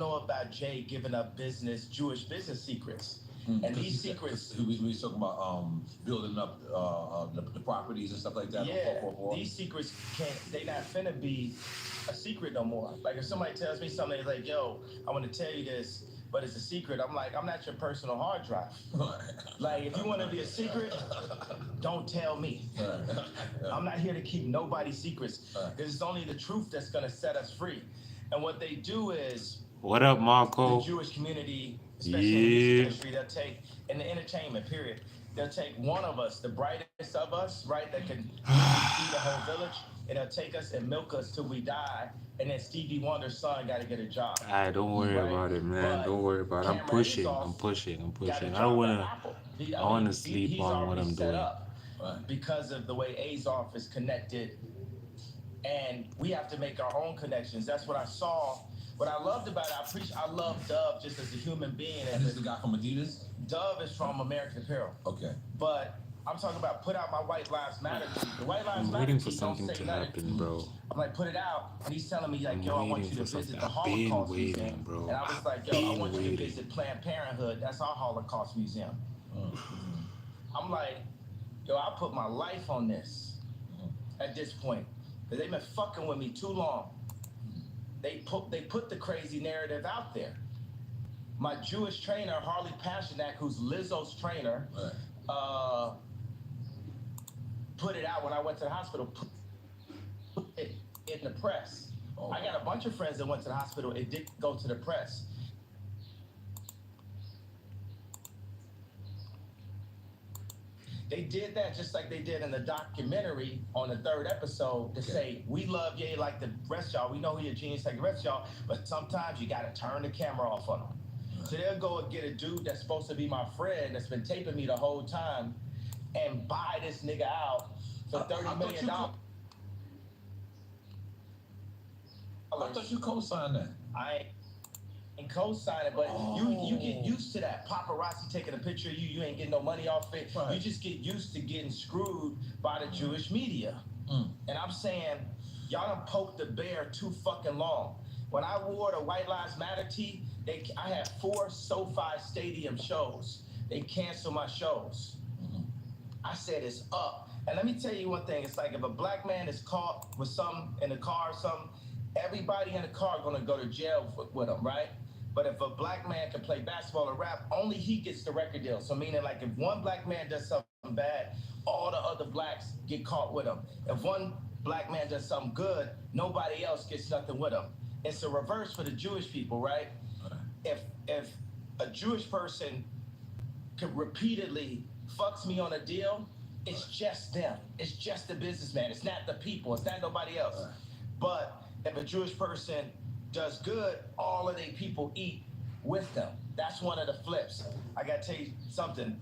know about Jay giving up Jewish business secrets. And these secrets, we talking about building up the properties and stuff like that. yeah, these secrets they not finna be a secret no more. Like if somebody tells me something, they're like, yo, I want to tell you this, but it's a secret. I'm like, I'm not your personal hard drive. Like if you want to be a secret, don't tell me. I'm not here to keep nobody's secrets. Because it's only the truth that's gonna set us free. And what they do is, What up, the Marco? Jewish community, especially in the music Yeah. industry, they'll take, in the entertainment period, they'll take one of us, the brightest of us, right, that can feed the whole village, and they'll take us and milk us till we die, and then Stevie Wonder's son got to get a job. Alright, don't worry Right? about it, man. But Don't worry about it. I'm camera is pushing. off, I'm pushing. I'm got a pushing. I job don't at wanna. Apple. I wanna sleep He's on what already I'm set doing. up because of the way Azov is connected, and we have to make our own connections. That's what I saw. What I loved about it, I love Dove just as a human being. And this is the guy from Adidas? Dove is from American Apparel. Okay. But I'm talking about put out my White Lives Matter tweet. The White Lives I'm Matter waiting for tweet don't something say to nothing. happen, bro. I'm like, put it out. And he's telling me, like, I'm yo, I want waiting you to for visit something. the I've been Holocaust waiting, Museum. bro. And I was like, yo, I want you to visit Planned Parenthood. That's our Holocaust Museum. I'm like, yo, I put my life on this at this point. Because they've been fucking with me too long. They put the crazy narrative out there. My Jewish trainer, Harley Pasternak, who's Lizzo's trainer, put it out when I went to the hospital, put it in the press. I got a bunch of friends that went to the hospital. It didn't go to the press. They did that just like they did in the documentary on the 3rd episode to say, we love Ye like the rest of y'all. We know he a genius like the rest of y'all, but sometimes you got to turn the camera off on him. So they'll go and get a dude that's supposed to be my friend that's been taping me the whole time and buy this nigga out for $30 million. I thought you co-signed that. I ain't co-signing, but you get used to that. Paparazzi taking a picture of you, you ain't getting no money off it. Right. You just get used to getting screwed by the Jewish media. And I'm saying, y'all done poked the bear too fucking long. When I wore the White Lives Matter tee, I had 4 SoFi Stadium shows. They canceled my shows. I said it's up. And let me tell you one thing. It's like if a black man is caught with something in the car or something, everybody in the car is going to go to jail with him, right? But if a black man can play basketball or rap, only he gets the record deal. So meaning like if one black man does something bad, all the other blacks get caught with him. If one black man does something good, nobody else gets nothing with him. It's a reverse for the Jewish people, right? If a Jewish person could repeatedly fucks me on a deal, it's just them. It's just the businessman. It's not the people. It's not nobody else. But if a Jewish person does good, all of their people eat with them. That's one of the flips. I gotta tell you something.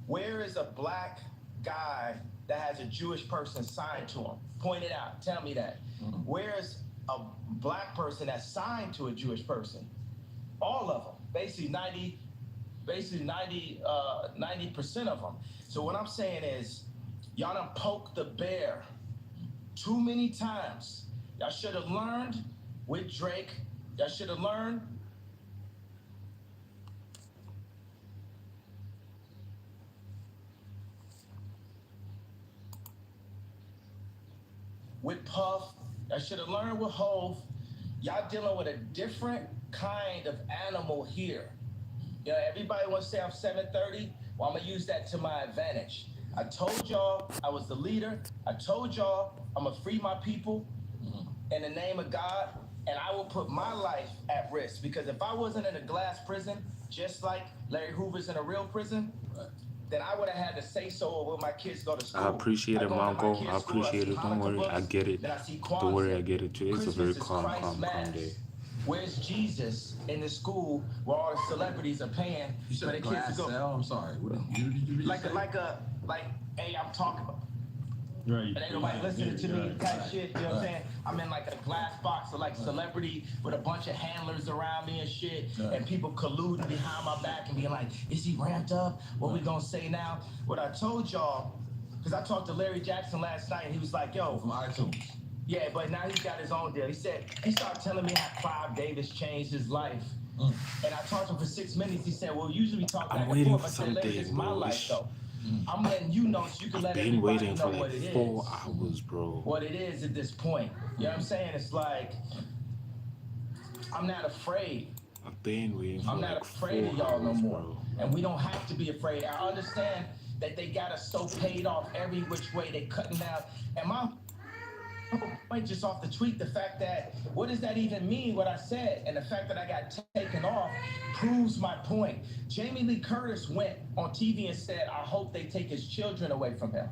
Where is a black guy that has a Jewish person signed to him? Point it out. Tell me that. Where is a black person that's signed to a Jewish person? All of them. Basically 90% of them. So what I'm saying is, y'all done poked the bear too many times. Y'all should have learned with Drake. Y'all should have learned with Puff. Y'all should have learned with Hove. Y'all dealing with a different kind of animal here. You know, everybody wants to say I'm 730. Well, I'm going to use that to my advantage. I told y'all I was the leader. I told y'all I'm going to free my people in the name of God, and I will put my life at risk. Because if I wasn't in a glass prison, just like Larry Hoover's in a real prison, then I would have had to say so when my kids go to school. I appreciate it, Marco. I appreciate it. Don't worry. I get it. Don't worry. I get it too. It's a very calm day. Where's Jesus in the school where all the celebrities are paying You for said the kids to glass go? cell? I'm sorry. Hey, I'm talking about. Right. But ain't nobody listening to me type shit, you know what I'm saying? I'm in like a glass box of like celebrity with a bunch of handlers around me and shit, and people colluding behind my back and being like, is he ramped up? What we gonna say now? What I told y'all, because I talked to Larry Jackson last night and he was like, yo, From iTunes. Yeah, but now he's got his own deal. He started telling me how Clive Davis changed his life. And I talked to him for 6 minutes. He said, well, usually we talk back and forth. I said, Larry, it's my life, though. I'm letting you know so you can let everybody know what it is. 4 hours, bro. What it is at this point. You know what I'm saying? It's like, I'm not afraid. I've been waiting for I'm not afraid of y'all no more. Bro. And we don't have to be afraid. I understand that they got us so paid off every which way. They cutting out. And my point just off the tweet, the fact that, what does that even mean, what I said? And the fact that I got taken off proves my point. Jamie Lee Curtis went on TV and said, I hope they take his children away from him.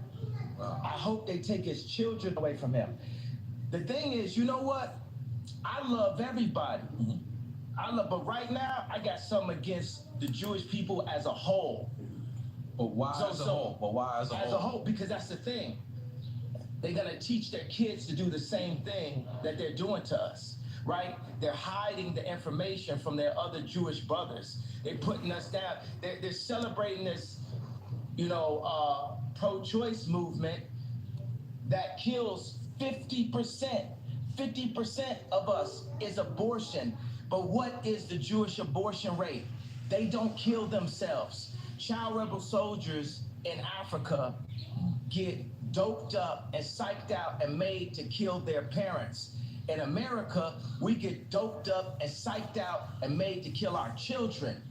I hope they take his children away from him. The thing is, you know what? I love everybody. But right now, I got something against the Jewish people as a whole. But why as a whole? But why as a whole? As a whole, because that's the thing. They're going to teach their kids to do the same thing that they're doing to us, right? They're hiding the information from their other Jewish brothers. They're putting us down. They're celebrating this, pro-choice movement that kills 50%. 50% of us is abortion. But what is the Jewish abortion rate? They don't kill themselves. Child rebel soldiers in Africa get doped up and psyched out and made to kill their parents. In America, we get doped up and psyched out and made to kill our children.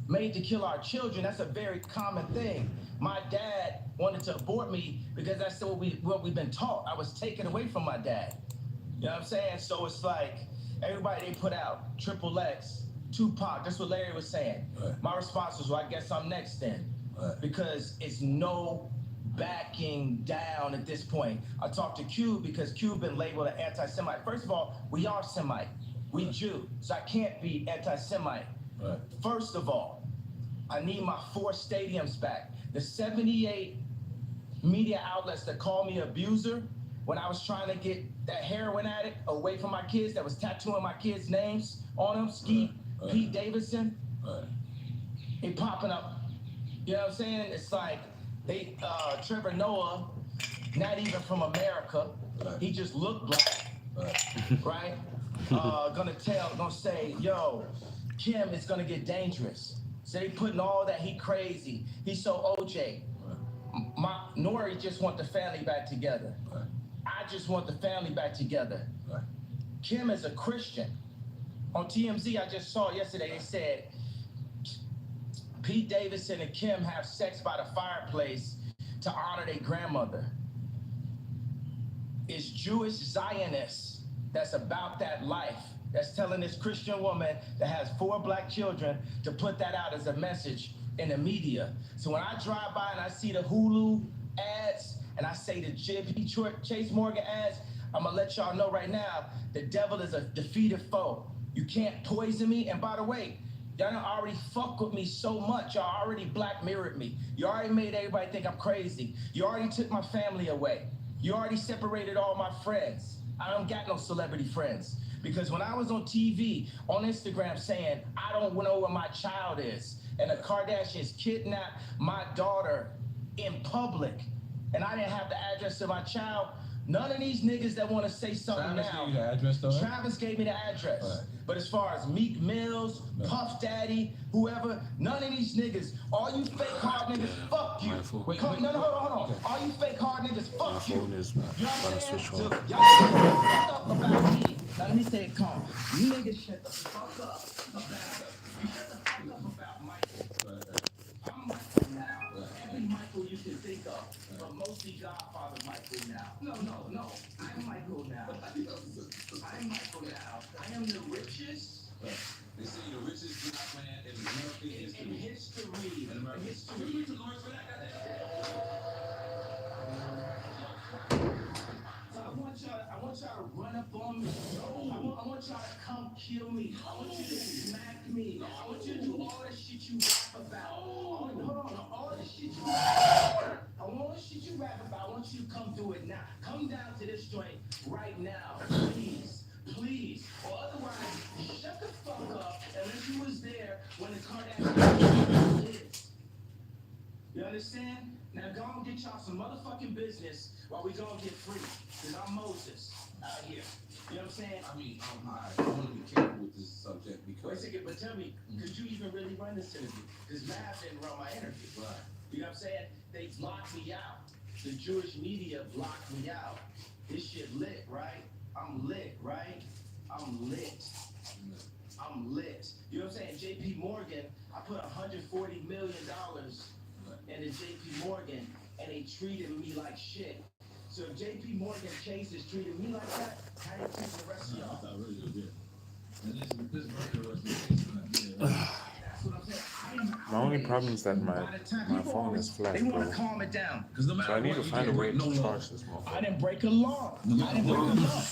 Made to kill our children, that's a very common thing. My dad wanted to abort me because that's what we've been taught. I was taken away from my dad. You know what I'm saying? So it's like, everybody they put out, Triple X, Tupac, that's what Larry was saying. Right. My response was, well, I guess I'm next then. Right. Because it's no backing down at this point. I talked to Q because Q been labeled an anti-Semite. First of all, we are Semite. We Jew. So I can't be anti-Semite. Right. First of all, I need my 4 stadiums back. The 78 media outlets that call me abuser when I was trying to get that heroin addict away from my kids that was tattooing my kids' names on them, Skeet, Pete Davidson, it popping up. You know what I'm saying? It's like they, Trevor Noah, not even from America. He just looked black, right? Gonna say, yo, Kim is gonna get dangerous. So they putting all that, he crazy. He's so OJ. Nori just want the family back together. I just want the family back together. Kim is a Christian. On TMZ, I just saw yesterday, they said Pete Davidson and Kim have sex by the fireplace to honor their grandmother. It's Jewish Zionists that's about that life, that's telling this Christian woman that has 4 black children to put that out as a message in the media. So when I drive by and I see the Hulu ads and I say the JP Chase Morgan ads, I'm gonna let y'all know right now, the devil is a defeated foe. You can't poison me. And by the way, y'all already fuck with me so much. Y'all already black mirrored me. You already made everybody think I'm crazy. You already took my family away. You already separated all my friends. I don't got no celebrity friends. Because when I was on TV, on Instagram saying, I don't know where my child is, and the Kardashians kidnapped my daughter in public, and I didn't have the address of my child, none of these niggas that want to say something Travis now. Gave you the address, though, right? Travis gave me the address. Right. But as far as Meek Mills, Puff Daddy, whoever, none of these niggas, all you fake hard niggas, fuck you. No, hold on. All you fake hard niggas, fuck you. You know what I'm saying? So, y'all shut up about me. Now let me say it calm. You niggas shut the fuck up about it. You shut the fuck up about Michael. I'm Michael now. Every Michael you can think of, but mostly Godfather Michael now. No. I'm Michael now. I'm Michael now. I am the richest. They say the richest black man in American history. In history. In American history. We took Lawrence for that, I want y'all to run up on me. I want y'all to come kill me. I want you to smack me. I want you to do all the shit you rap about. All the shit you rap about. All the shit you rap about, I want you to come do it now. Come down to this joint right now, please. Or otherwise, shut the fuck up unless you was there when the Kardashians lives. You understand? Now go and get y'all some motherfucking business Well, we gonna get free. Because I'm Moses out here. You know what I'm saying? I mean, I want to be careful with this subject Wait a because. second, but tell me, could you even really run this interview? Because Mav didn't run my interview. Right. You know what I'm saying? They blocked me out. The Jewish media blocked me out. This shit lit, right? I'm lit, right? I'm lit. I'm lit. You know what I'm saying? JP Morgan, I put $140 million into JP Morgan, and they treated me like shit. So if JP Morgan Chase is treating me like that, how do you treat the rest of y'all? I really good. And this is That's what I'm saying. My only problem is that my phone is flat, They want bro. to calm it down. Because no matter So I need what, to you find a can't way break to no law. charge this motherfucker. I didn't break a law. No I didn't break a law.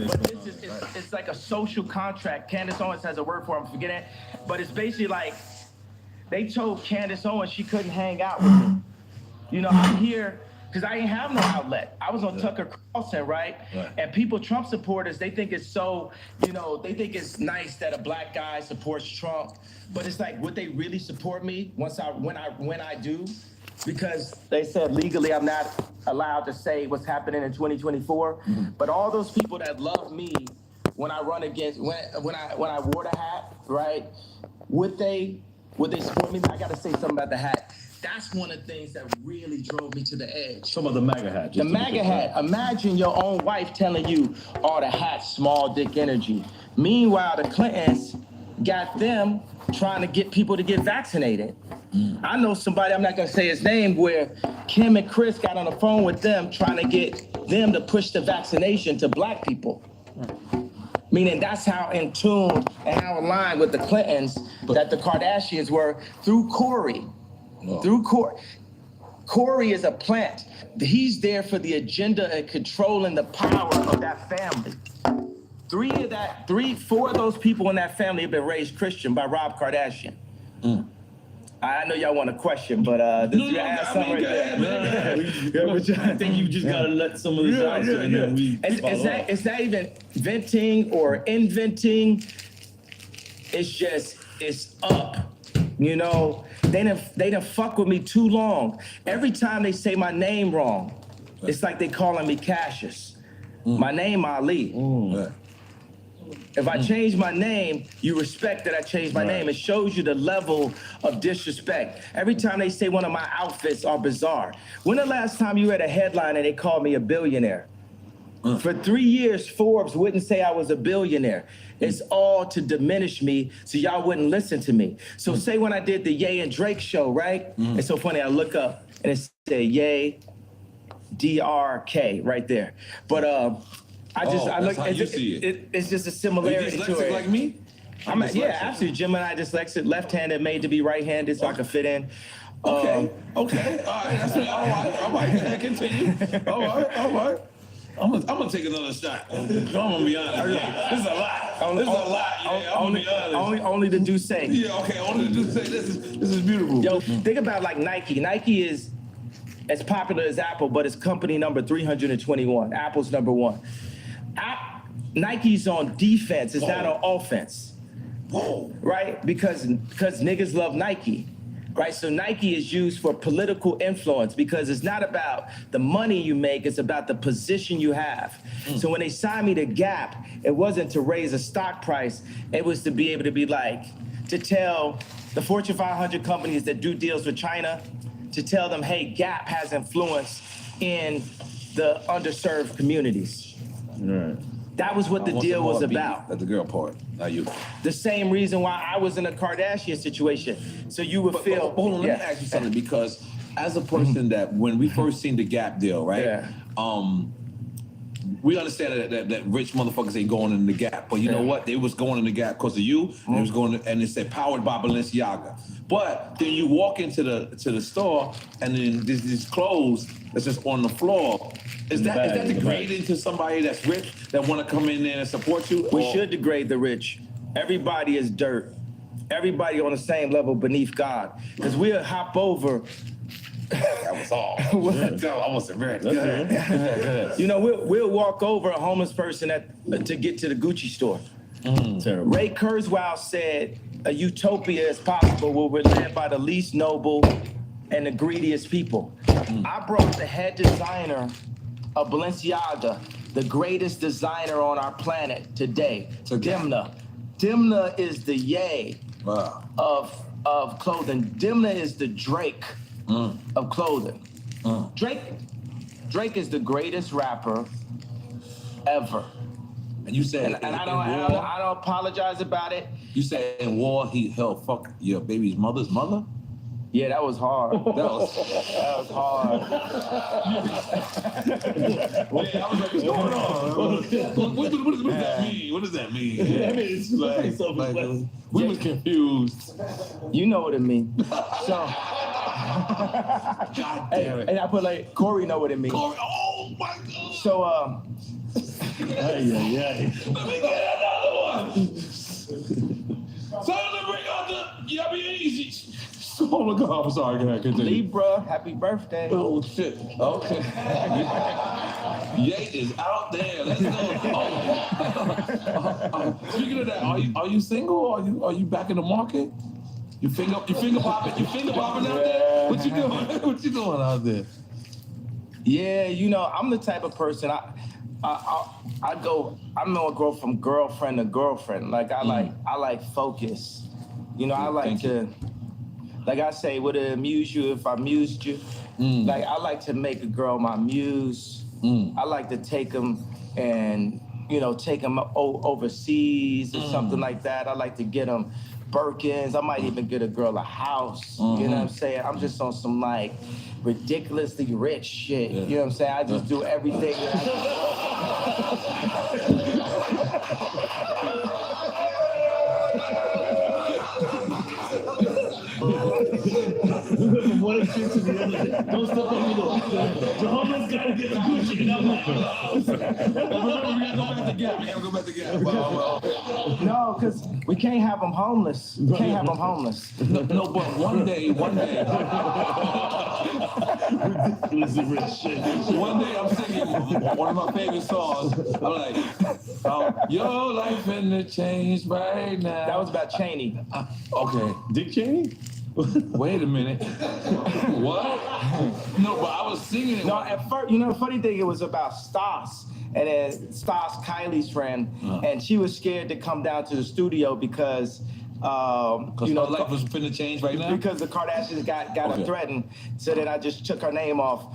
But this is it's like a social contract. Candace Owens has a word for it, I'm forgetting it. But it's basically like they told Candace Owens she couldn't hang out with me. You know, I'm here because I didn't have no outlet. I was on Tucker Carlson, right? And people, Trump supporters, they think it's so, you know, they think it's nice that a black guy supports Trump. But it's like, would they really support me when I do? Because they said legally I'm not allowed to say what's happening in 2024. But all those people that love me when I run against, when I wore the hat, right? Would they support me? I got to say something about the hat. That's one of the things that really drove me to the edge. Some of the MAGA hat. The MAGA hat. Imagine your own wife telling you, "Oh, the hat, small dick energy." Meanwhile, the Clintons got them trying to get people to get vaccinated. I know somebody, I'm not gonna say his name, where Kim and Chris got on the phone with them trying to get them to push the vaccination to black people. Meaning that's how in tune and how aligned with the Clintons that the Kardashians were through Corey. Through Corey. Corey is a plant. He's there for the agenda and controlling the power of that family. Four of those people in that family have been raised Christian by Rob Kardashian. I know y'all want a question, but I think you just gotta let some of this out. And then we it's not even venting or inventing. It's up. You know, they done fuck with me too long. Every time they say my name wrong, it's like they calling me Cassius. My name Ali. If I change my name, you respect that I changed my name. It shows you the level of disrespect. Every time they say one of my outfits are bizarre. When the last time you read a headline and they called me a billionaire? For 3 years, Forbes wouldn't say I was a billionaire. It's all to diminish me so y'all wouldn't listen to me. So say when I did the Ye and Drake show, right? It's so funny, I look up and it said Ye, DRK right there. But I look, how you see it. It's just a Are you similarity to dyslexic it. like me? Yeah, absolutely. Gemini dyslexic, left-handed, made to be right-handed so I can fit in. Okay. All right. All right. Continue. All right. I'm gonna take another shot. I'm gonna be honest. This is a lot. This is a lot. Yeah, I'm gonna be honest. Only the do say. Yeah. Okay. Only to say this is beautiful. Yo, think about like Nike. Nike is as popular as Apple, but it's company number 321. Apple's number one. Nike's on defense. It's not on offense. Whoa. Right? Because niggas love Nike. Right? So Nike is used for political influence because it's not about the money you make, it's about the position you have. So when they signed me to Gap, it wasn't to raise a stock price, it was to be able to be like, to tell the Fortune 500 companies that do deals with China, to tell them, hey, Gap has influence in the underserved communities. Right. That was what the deal was about. That's the girl part, not you. The same reason why I was in a Kardashian situation. So you would feel. But hold on, let me ask you something, because as a person that when we first seen the Gap deal, right? Yeah. We understand that rich motherfuckers ain't going in the Gap, but you know what? They was going in the Gap because of you, and it was going and it said powered by Balenciaga. But then you walk into the store, and then these clothes that's just on the floor. Is that degrading to somebody that's rich that want to come in there and support you? We should degrade the rich. Everybody is dirt. Everybody on the same level beneath God. Because we'll hop over. That was all. I wasn't ready. You know, we'll walk over a homeless person to get to the Gucci store. Terrible. Ray Kurzweil said a utopia is possible where we're led by the least noble and the greediest people. I brought the head designer of Balenciaga, the greatest designer on our planet today, Demna. Demna is the Ye of clothing. Demna is the Drake of clothing. Drake is the greatest rapper ever. And you said, and I don't apologize about it. You said in war he helped fuck your baby's mother's mother? Yeah, that was hard. That was hard. Wait, I was like, what's going on? What does that mean? What does that mean? I mean, it's like we was confused. You know what it means. So, God damn it. And I put like, Corey know what it means. Corey, oh my God. So, Let me get another one. So let me bring out the Yummy Easy. Oh my God, I'm sorry, go ahead, continue. Libra, happy birthday. Oh shit, okay. Ye is out there, let's go. Speaking of that, are you single? Are you back in the market? You finger popping out there? What you doing? What you doing out there? Yeah, you know, I'm the type of person, I'm gonna go from girlfriend to girlfriend. Like I like focus. You know, I like to, like I say, would it amuse you if I amused you? Like I like to make a girl my muse. I like to take them and, you know, take them overseas or something like that. I like to get them Birkins. I might even get a girl a house. You know what I'm saying? I'm just on some like ridiculously rich shit. You know what I'm saying? I just do everything. From one extreme to the other. Don't step on me though. The homeless gotta get the Gucci. And I'm like, remember, we gotta go back to Gap. No, because we can't have them homeless. We can't have them homeless. No, but one day. One day I'm singing one of my favorite songs. I'm like, your life finna change right now. That was about Cheney. Okay. Dick Cheney? Wait a minute. What? No, but I was singing it. No, at first, you know, the funny thing, it was about Stas. And then Stas, Kylie's friend, and she was scared to come down to the studio because you know, life was finna change right now? Because the Kardashians got her threatened. So then I just took her name off.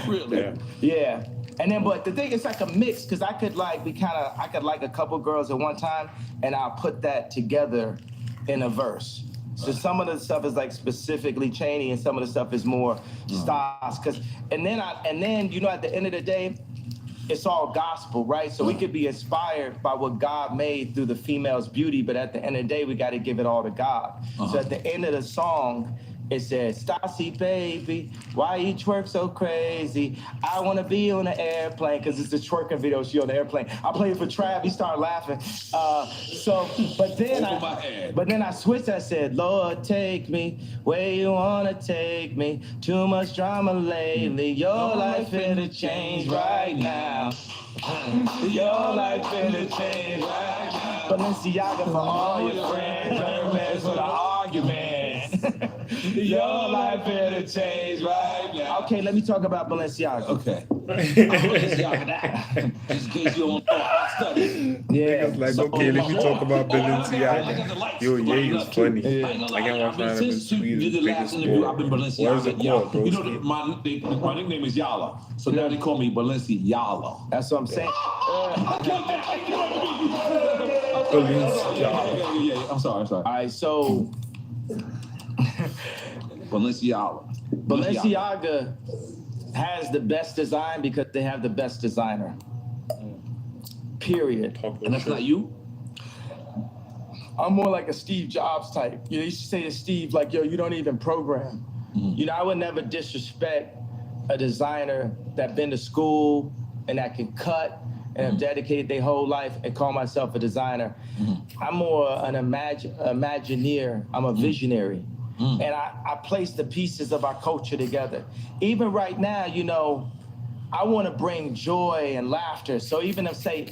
Really? Yeah. And then, but the thing is like a mix, because I could like a couple girls at one time, and I'll put that together in a verse. So some of the stuff is like specifically Cheney, and some of the stuff is more Stas. And then you know, at the end of the day, it's all gospel, right? So we could be inspired by what God made through the female's beauty, but at the end of the day, we got to give it all to God. So at the end of the song, it says, Stassi, baby, why you twerk so crazy? I want to be on an airplane, because it's a twerking video, she on the airplane. I played it for Trav, he started laughing. But then I switched, I said, Lord, take me where you want to take me. Too much drama lately, your life finna change right now. Your life finna change right now. Balenciaga for all your friends, Hermes for the argument. Your life finna change right now. Okay, let me talk about Balenciaga. Okay. Balenciaga. Just in case you don't know, I studied. Yeah. Like, okay, let me talk about Balenciaga. Yo, yeah, it's funny. I can watch one of the Sweden's biggest sport. I've been What is Balenciaga. it called, bro? You know, my nickname is Yala. So now they call me Balenciaga. That's what I'm saying. Balenciaga. Yeah, I'm sorry. All right, so Balenciaga has the best design because they have the best designer. Period. And that's not you? I'm more like a Steve Jobs type. You know, you used to say to Steve, like, yo, you don't even program. You know, I would never disrespect a designer that been to school and that can cut and have dedicated their whole life and call myself a designer. I'm more an imagineer. I'm a visionary. And I place the pieces of our culture together. Even right now, you know, I want to bring joy and laughter. So even if say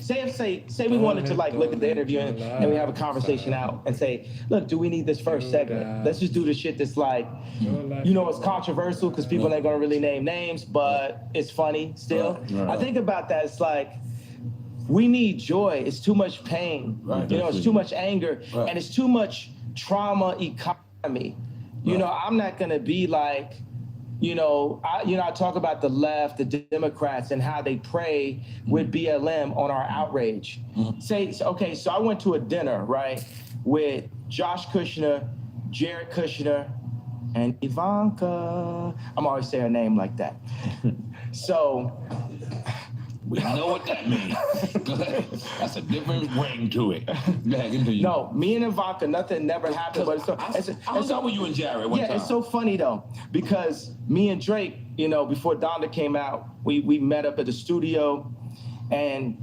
we wanted to like look at the interview and we have a conversation out and say, look, do we need this first segment? Let's just do the shit that's like, you know, it's controversial because people ain't gonna really name names, but it's funny still. I think about that. It's like, we need joy. It's too much pain. You know, it's too much anger, and it's too much trauma economy. You know, I'm not gonna be like, I talk about the left, the Democrats, and how they pray with BLM on our outrage. So I went to a dinner, right, with Josh Kushner, Jared Kushner, and Ivanka. I'm always saying her name like that. So. We know what that means. That's a different ring to it. Go ahead, continue. No, me and Ivanka, nothing never happened. But I was out with you and Jared one time. Yeah, it's so funny though, because me and Drake, you know, before Donda came out, we met up at the studio, and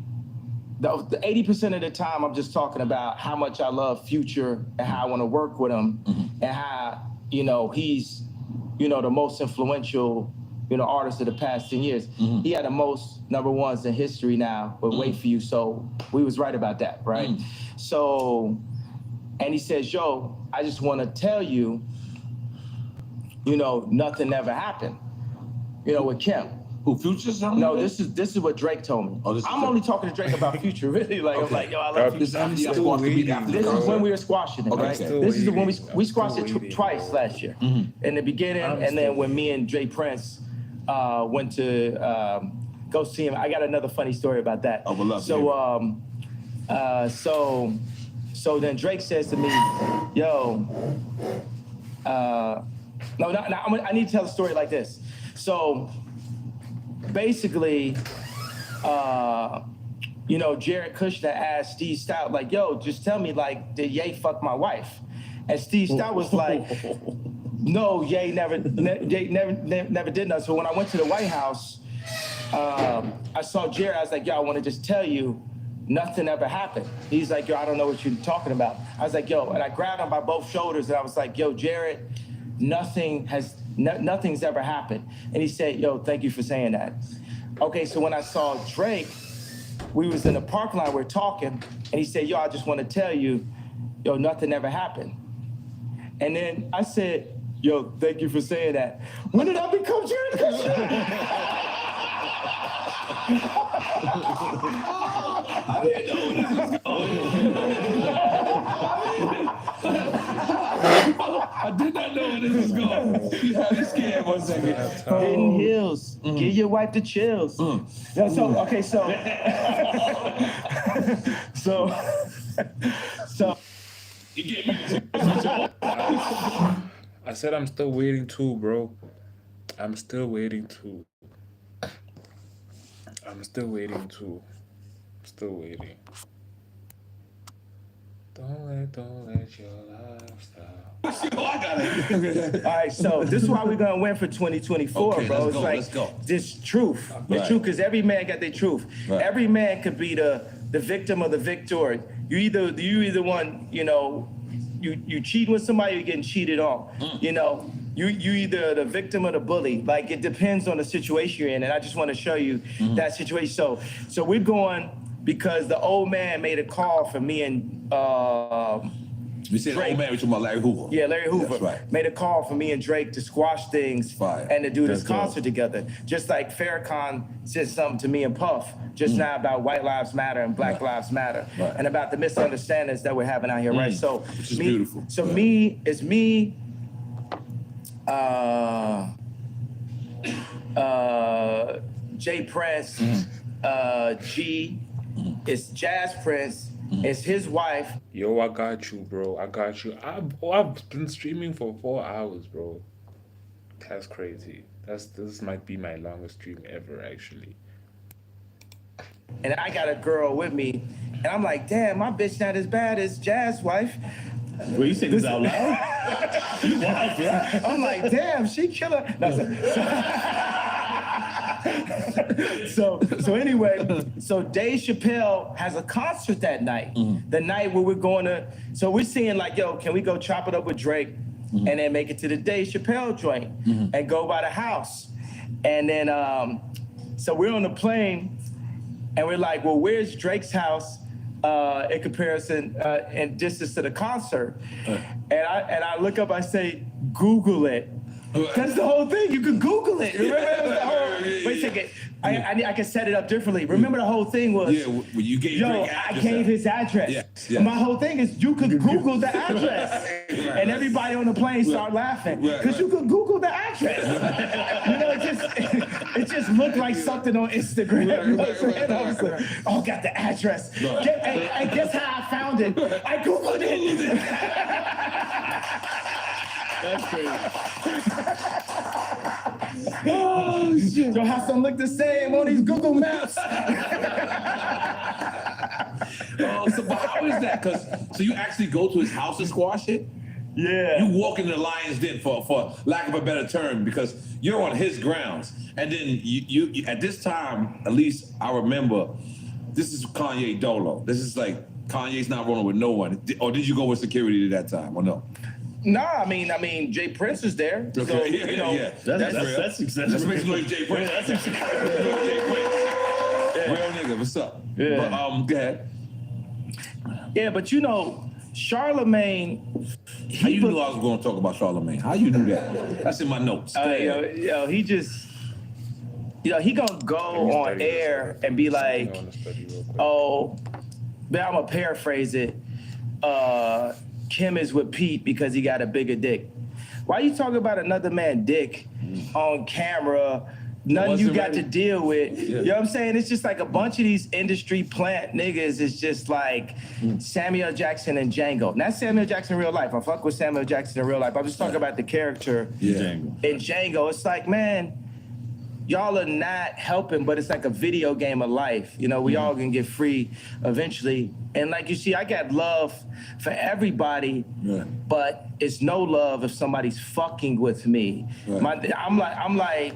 the 80% of the time I'm just talking about how much I love Future and how I want to work with him, and how, you know, he's, you know, the most influential, you know, artist of the past 10 years. He had the most #1s in history now, but Wait For You, so we was right about that, right? So, and he says, yo, I just want to tell you, you know, nothing ever happened, you know, with Kim. Who, Future? No, this is what Drake told me. I'm only talking to Drake about Future, really. Like, I'm like, yo, I love Future. This is when we were squashing it, right? This is when we squashed it twice last year. In the beginning, and then when me and Jay Prince went to go see him. I got another funny story about that. Oh, love so then Drake says to me, yo, I need to tell a story like this. So basically, you know, Jared Kushner asked Steve Stout, like, yo, just tell me, like, did Ye fuck my wife? And Steve Stout was like, no, Ye never did nothing. So when I went to the White House, I saw Jared. I was like, yo, I want to just tell you, nothing ever happened. He's like, yo, I don't know what you're talking about. I was like, yo, and I grabbed him by both shoulders and I was like, yo, Jared, nothing's ever happened. And he said, yo, thank you for saying that. Okay, so when I saw Drake, we was in the parking lot, we're talking, and he said, yo, I just want to tell you, yo, nothing ever happened. And then I said, yo, thank you for saying that. When did I become Jared Kushner? I didn't know where this was going. I did not know where this was going. You had me scared one second. Hidden Hills. Give your wife the chills. So You gave me the I said I'm still waiting too, bro. I'm still waiting too. Still waiting. Don't let your lifestyle. All right, so this is why we're gonna win for 2024, Okay, bro. let's go. This truth. Right. The truth, because every man got their truth. Right. Every man could be the victim of the victor. You either one, you know, you cheat with somebody, you're getting cheated on. You know, you either the victim or the bully. Like, it depends on the situation you're in, and I just want to show you that situation. So we're going because the old man made a call for me and We said Drake. old man, we talking about Larry Hoover. Yeah, Larry Hoover That's right. made a call for me and Drake to squash things Fire. and to do this That's dope. concert together. Just like Farrakhan said something to me and Puff just now about White Lives Matter and Black Lives Matter Right. and about the misunderstandings that we're having out here, right? So Which is beautiful. So it's me, Jay Prince, G, it's Jazz Prince, it's his wife. Yo, I got you, bro. I got you. I've been streaming for 4 hours, bro. That's crazy. This might be my longest stream ever, actually. And I got a girl with me, and I'm like, damn, my bitch not as bad as Jazz wife. Well, you say this out loud? I'm like, damn, she killer. No, so anyway, so Dave Chappelle has a concert that night. The night where we're going to, so we're seeing like, yo, can we go chop it up with Drake and then make it to the Dave Chappelle joint and go by the house? And then So we're on the plane, and we're like, well, where's Drake's house in comparison and distance to the concert? And I look up, I say, Google it. That's the whole thing. You can Google it. Remember, it was the whole, wait a second. I can set it up differently. Remember, the whole thing was, when you gave Drake I address gave out. his address. Yes. My whole thing is you could Google the address. And everybody on the plane start laughing because you could Google the address. It just looked like something on Instagram. And I was like, oh, got the address. And guess how I found it? I Googled it. That's crazy. Oh, shit. Your house don't look the same on these Google Maps. So but how is that? So you actually go to his house and squash it? Yeah. You walk into the lion's den for lack of a better term because you're on his grounds. And then you at this time, at least I remember, this is Kanye Dolo. This is like Kanye's not rolling with no one. Or did you go with security at that time or no? No, I mean, Jay Prince is there. Okay, So, yeah, you know, yeah. That's success. Let's make some noise, Jay Prince. That's success. Jay Prince. Real nigga, what's up? Yeah. But, go ahead. Yeah, but you know, Charlemagne. How you knew I was going to talk about Charlemagne? How you knew that? That's in my notes. Go ahead. He just, he gonna go on air and be like, oh, but I'm gonna paraphrase it. Kim is with Pete because he got a bigger dick. Why you talking about another man's dick on camera? Nothing you got to deal with. Yeah. You know what I'm saying? It's just like a bunch of these industry plant niggas is just like Samuel Jackson and Django. Not Samuel Jackson in real life. I fuck with Samuel Jackson in real life. I'm just talking about the character in Django. It's like, man, y'all are not helping, but it's like a video game of life. You know, we all gonna get free eventually. And like you see, I got love for everybody, but it's no love if somebody's fucking with me. Right. I'm like,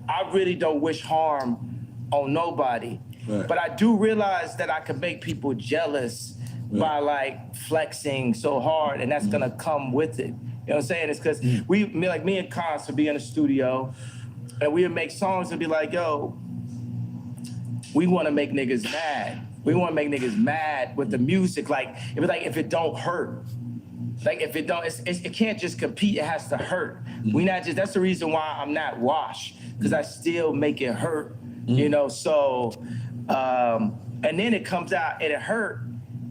I really don't wish harm on nobody. Right. But I do realize that I can make people jealous by like flexing so hard, and that's gonna come with it. You know what I'm saying? It's because me and Cons would be in the studio, and we would make songs and be like, yo, we wanna make niggas mad. We wanna make niggas mad with the music. Like, if it don't hurt. Like, if it don't, it can't just compete, it has to hurt. That's the reason why I'm not washed, because I still make it hurt, you know? So, and then it comes out and it hurt,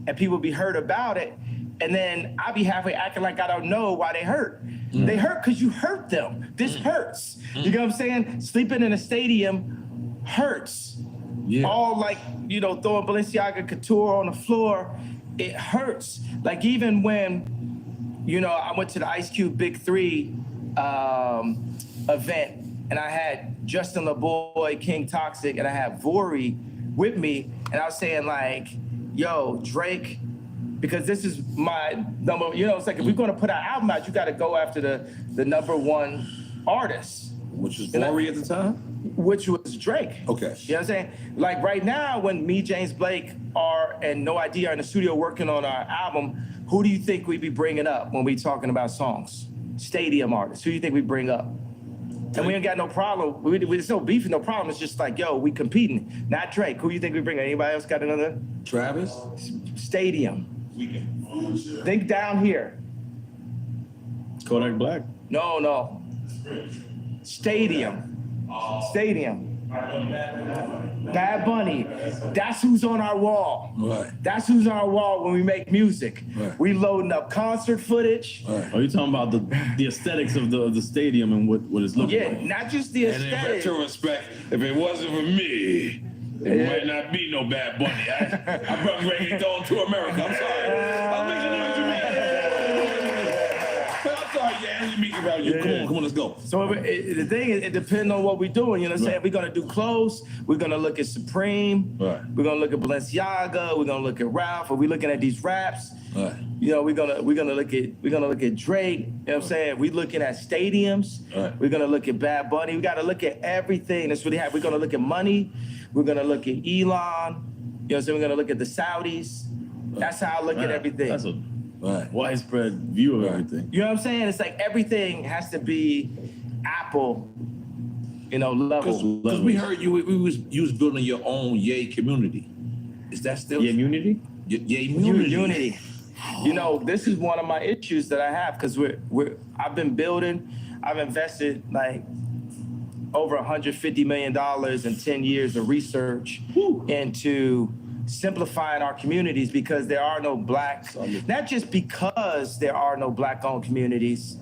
and people be hurt about it, and then I be halfway acting like I don't know why they hurt. They hurt because you hurt them. This hurts. You know what I'm saying? Sleeping in a stadium hurts. Yeah. All like, throwing Balenciaga Couture on the floor, it hurts. Like, even when, I went to the Ice Cube Big 3 event, and I had Justin LaBoy, King Toxic, and I had Vori with me, and I was saying like, yo, Drake, because this is my number, it's like, if we're gonna put our album out, you gotta go after the number one artist. Which was Vori at the time? Which was Drake. Okay. You know what I'm saying? Like, right now, when me, James Blake, and No ID are in the studio working on our album, who do you think we be bringing up when we talking about songs? Stadium artists. Who do you think we bring up? And we ain't got no problem. There's no beef, no problem. It's just like, yo, we competing. Not Drake. Who do you think we bring? Anybody else got another? Travis? Stadium. Think down here. Kodak Black. No. Stadium. Bad Bunny. That's who's on our wall. Right. That's who's on our wall when we make music. Right. We loading up concert footage. Right. Are you talking about the aesthetics of the stadium and what it's looking Yeah, like? not just the And in aesthetic. retrospect, if it wasn't for me, there might not be no Bad Bunny. I brought reggaeton to America. I'm sorry. I'll make sure you know what you mean. I'm sorry, yeah, let me about you. Come on, let's go. So the thing is, it depends on what we're doing. You know what I'm saying? We're gonna do clothes. We're gonna look at Supreme. Right. We're gonna look at Balenciaga. We're gonna look at Ralph. Are we looking at these raps? Right. We're gonna look at Drake. You know what I'm saying? We're looking at stadiums. Right. We're gonna look at Bad Bunny. We gotta look at everything that's really happening. We're gonna look at money. We're gonna look at Elon. You know what I'm saying? We're gonna look at the Saudis. That's how I look at everything. That's a Right. widespread view of everything. You know what I'm saying? It's like everything has to be Apple level. Because we heard you was building your own Yay community. Is that still Yay community? Yay community? Unity. This is one of my issues that I have because I've been building. I've invested like over $150 million in 10 years of research into simplifying our communities because there are no blacks. Not just because there are no black-owned communities,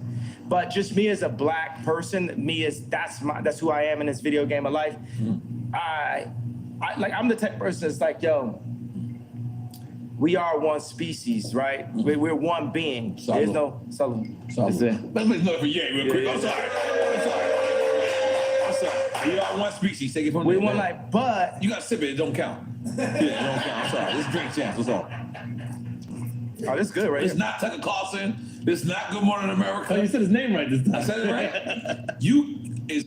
but just me as a black person, that's who I am in this video game of life. I'm the type of person that's like, yo, we are one species, right? We're one being. There's no Let's make noise for Yay real quick. I'm sorry. We are one species. Take it from we there, one man. like, but You got to sip it. It don't count. Yeah, it don't count. I'm sorry. This drink chance. What's all? oh, this good, right? It's not Tucker Carlson. It's not Good Morning America. Oh, you said his name right this time. I said it right. You is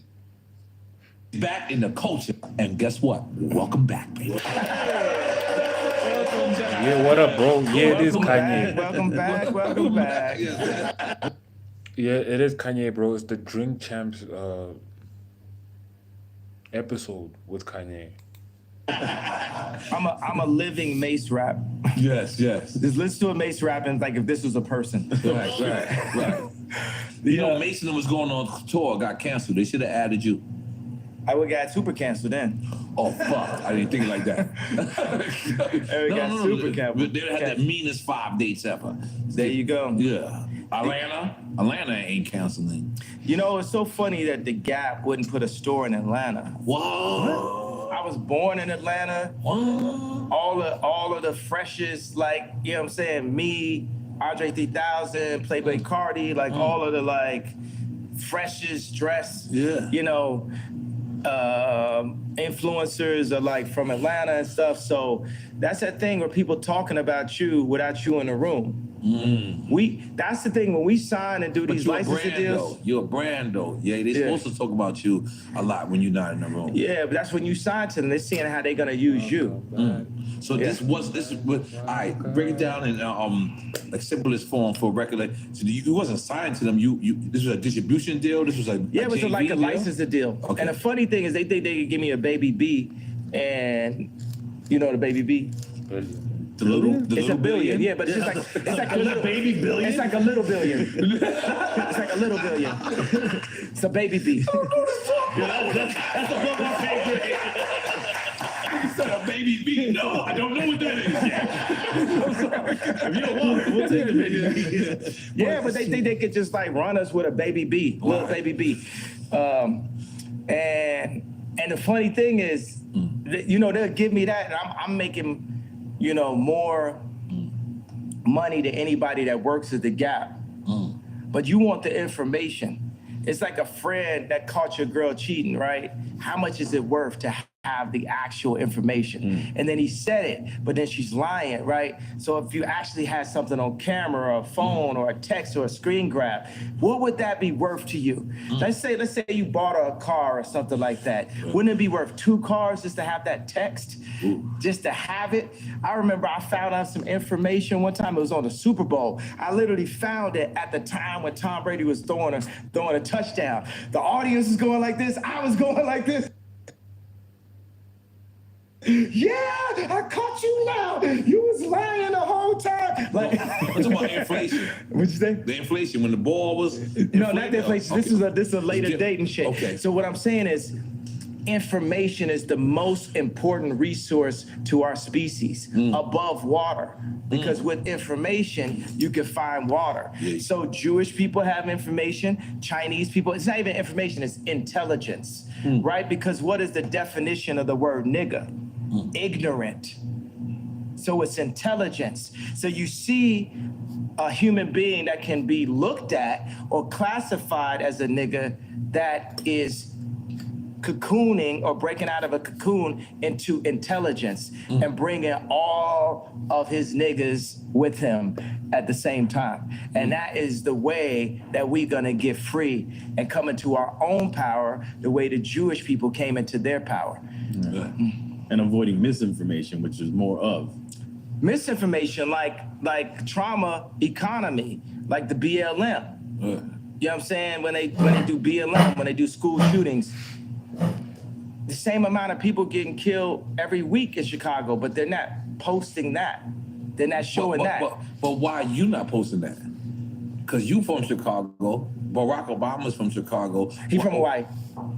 back in the culture, and guess what? Welcome back, baby. Yeah, what up, bro? Yeah, it is Kanye. Welcome back. Welcome back. Yeah, it is Kanye, bro. It's the Drink Champs episode with Kanye. I'm a living Mace rap. Yes. Just listen to a Mace rap and like if this was a person. Right. You know, Mason was going on tour, got canceled. They should have added you. I would got super canceled then. Oh fuck! I didn't think like that. got super canceled. They had the meanest 5 dates ever. There you go. Yeah. Atlanta ain't canceling. It's so funny that the Gap wouldn't put a store in Atlanta. Whoa. I was born in Atlanta. Whoa. All of the freshest, like, you know what I'm saying, me, Andre 3000, Playboy Cardi, like all of the like freshest dress, influencers are like from Atlanta and stuff. So that's that thing where people talking about you without you in the room. That's the thing when we sign and do these licensing deals. You're a brand though. Yeah, they supposed to talk about you a lot when you're not in the room. Yeah, but that's when you sign to them. They're seeing how they're gonna use you. So this is what I break it down in like simplest form for a record. Like, so you wasn't signed to them. You this was a distribution deal. This was like it was like a deal? licensing deal. Okay. And the funny thing is they think they could give me a Baby B, and you know the Baby B. It's a billion, yeah, but it's just like it's like a little baby billion. It's like a little billion. It's like a little billion. It's a Baby B. That's above our pay grade. You said a Baby B? No, I don't know what that is yet. If you don't want it, we'll take the baby. Yeah, but they think they could just like run us with a Baby B, little Baby B. And the funny thing is, they'll give me that, and I'm making, more money than anybody that works at the Gap. But you want the information. It's like a friend that caught your girl cheating, right? How much is it worth to have the actual information? And then he said it, but then she's lying, right? So if you actually had something on camera or a phone or a text or a screen grab, what would that be worth to you? Let's say you bought a car or something like that. Wouldn't it be worth 2 cars just to have that text? Just to have it? I remember I found out some information one time. It was on the Super Bowl. I literally found it at the time when Tom Brady was throwing a touchdown. The audience was going like this. I was going like this. Yeah, I caught you now. You was lying the whole time. Like, I'm talking about inflation. What'd you say? The inflation when the ball was. No, not the inflation. Okay. This is a later date and shit. Okay. So what I'm saying is, information is the most important resource to our species above water, because with information you can find water. So Jewish people have information, Chinese people, it's not even information, it's intelligence, right? Because what is the definition of the word nigga? Ignorant. So it's intelligence. So you see a human being that can be looked at or classified as a nigga that is cocooning or breaking out of a cocoon into intelligence and bringing all of his niggas with him at the same time. And that is the way that we're gonna get free and come into our own power, the way the Jewish people came into their power. And avoiding misinformation, which is more of. Misinformation, like trauma economy, like the BLM. You know what I'm saying? When they do BLM, when they do school shootings, the same amount of people getting killed every week in Chicago, but they're not posting that. They're not showing that. But why are you not posting that? Because you from Chicago. Barack Obama's from Chicago. He from Hawaii.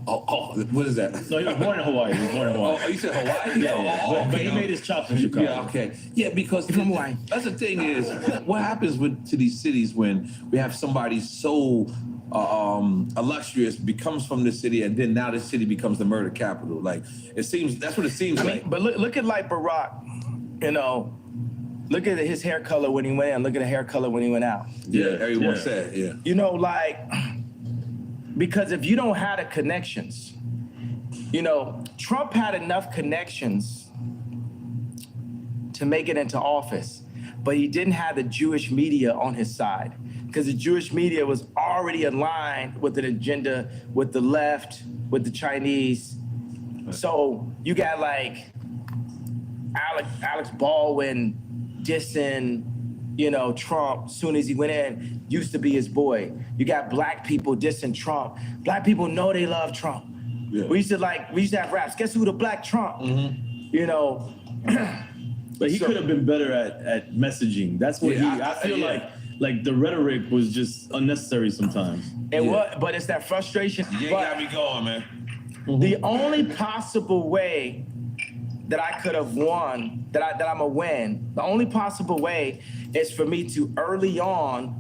Oh, what is that? No, he was born in Hawaii. Oh, you said Hawaii? Yeah. Oh, But he okay. made his chops in Chicago. Yeah, okay. Yeah, because From Hawaii. that's the thing is, what happens to these cities when we have somebody so illustrious becomes from the city, and then now the city becomes the murder capital? Like, it seems, that's what it seems I like. mean, but look at like Barack, you know, look at his hair color when he went in, look at the hair color when he went out. Yeah, everyone Yeah. said, yeah. You know, like, because if you don't have the connections, you know, Trump had enough connections to make it into office, but he didn't have the Jewish media on his side because the Jewish media was already aligned with an agenda with the left, with the Chinese. So you got like Alex Baldwin dissing, you know, Trump soon as he went in, used to be his boy. You got black people dissing Trump. Black people know they love Trump. Yeah. We used to have raps. Guess who the black Trump? You know. But he So- could have been better at messaging. That's what Yeah, I feel yeah. like the rhetoric was just unnecessary sometimes. It Yeah. was, but it's that frustration. You But got me going, man. the only possible way that I could have won, that I'm a win, the only possible way is for me to early on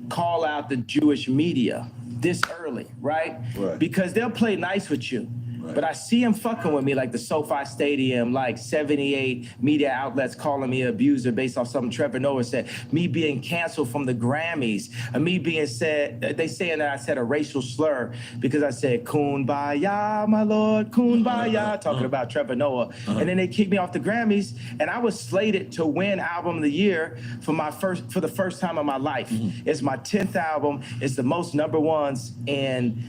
call out the Jewish media this early, right? Right. Because they'll play nice with you. Right. But I see them fucking with me, like the SoFi Stadium, like 78 media outlets calling me an abuser based off something Trevor Noah said, me being canceled from the Grammys, and me being said, they saying that I said a racial slur because I said, Kumbaya, my lord, Kumbaya, talking about Trevor Noah. And then they kicked me off the Grammys, and I was slated to win Album of the Year for the first time in my life. It's my 10th album. It's the most number ones in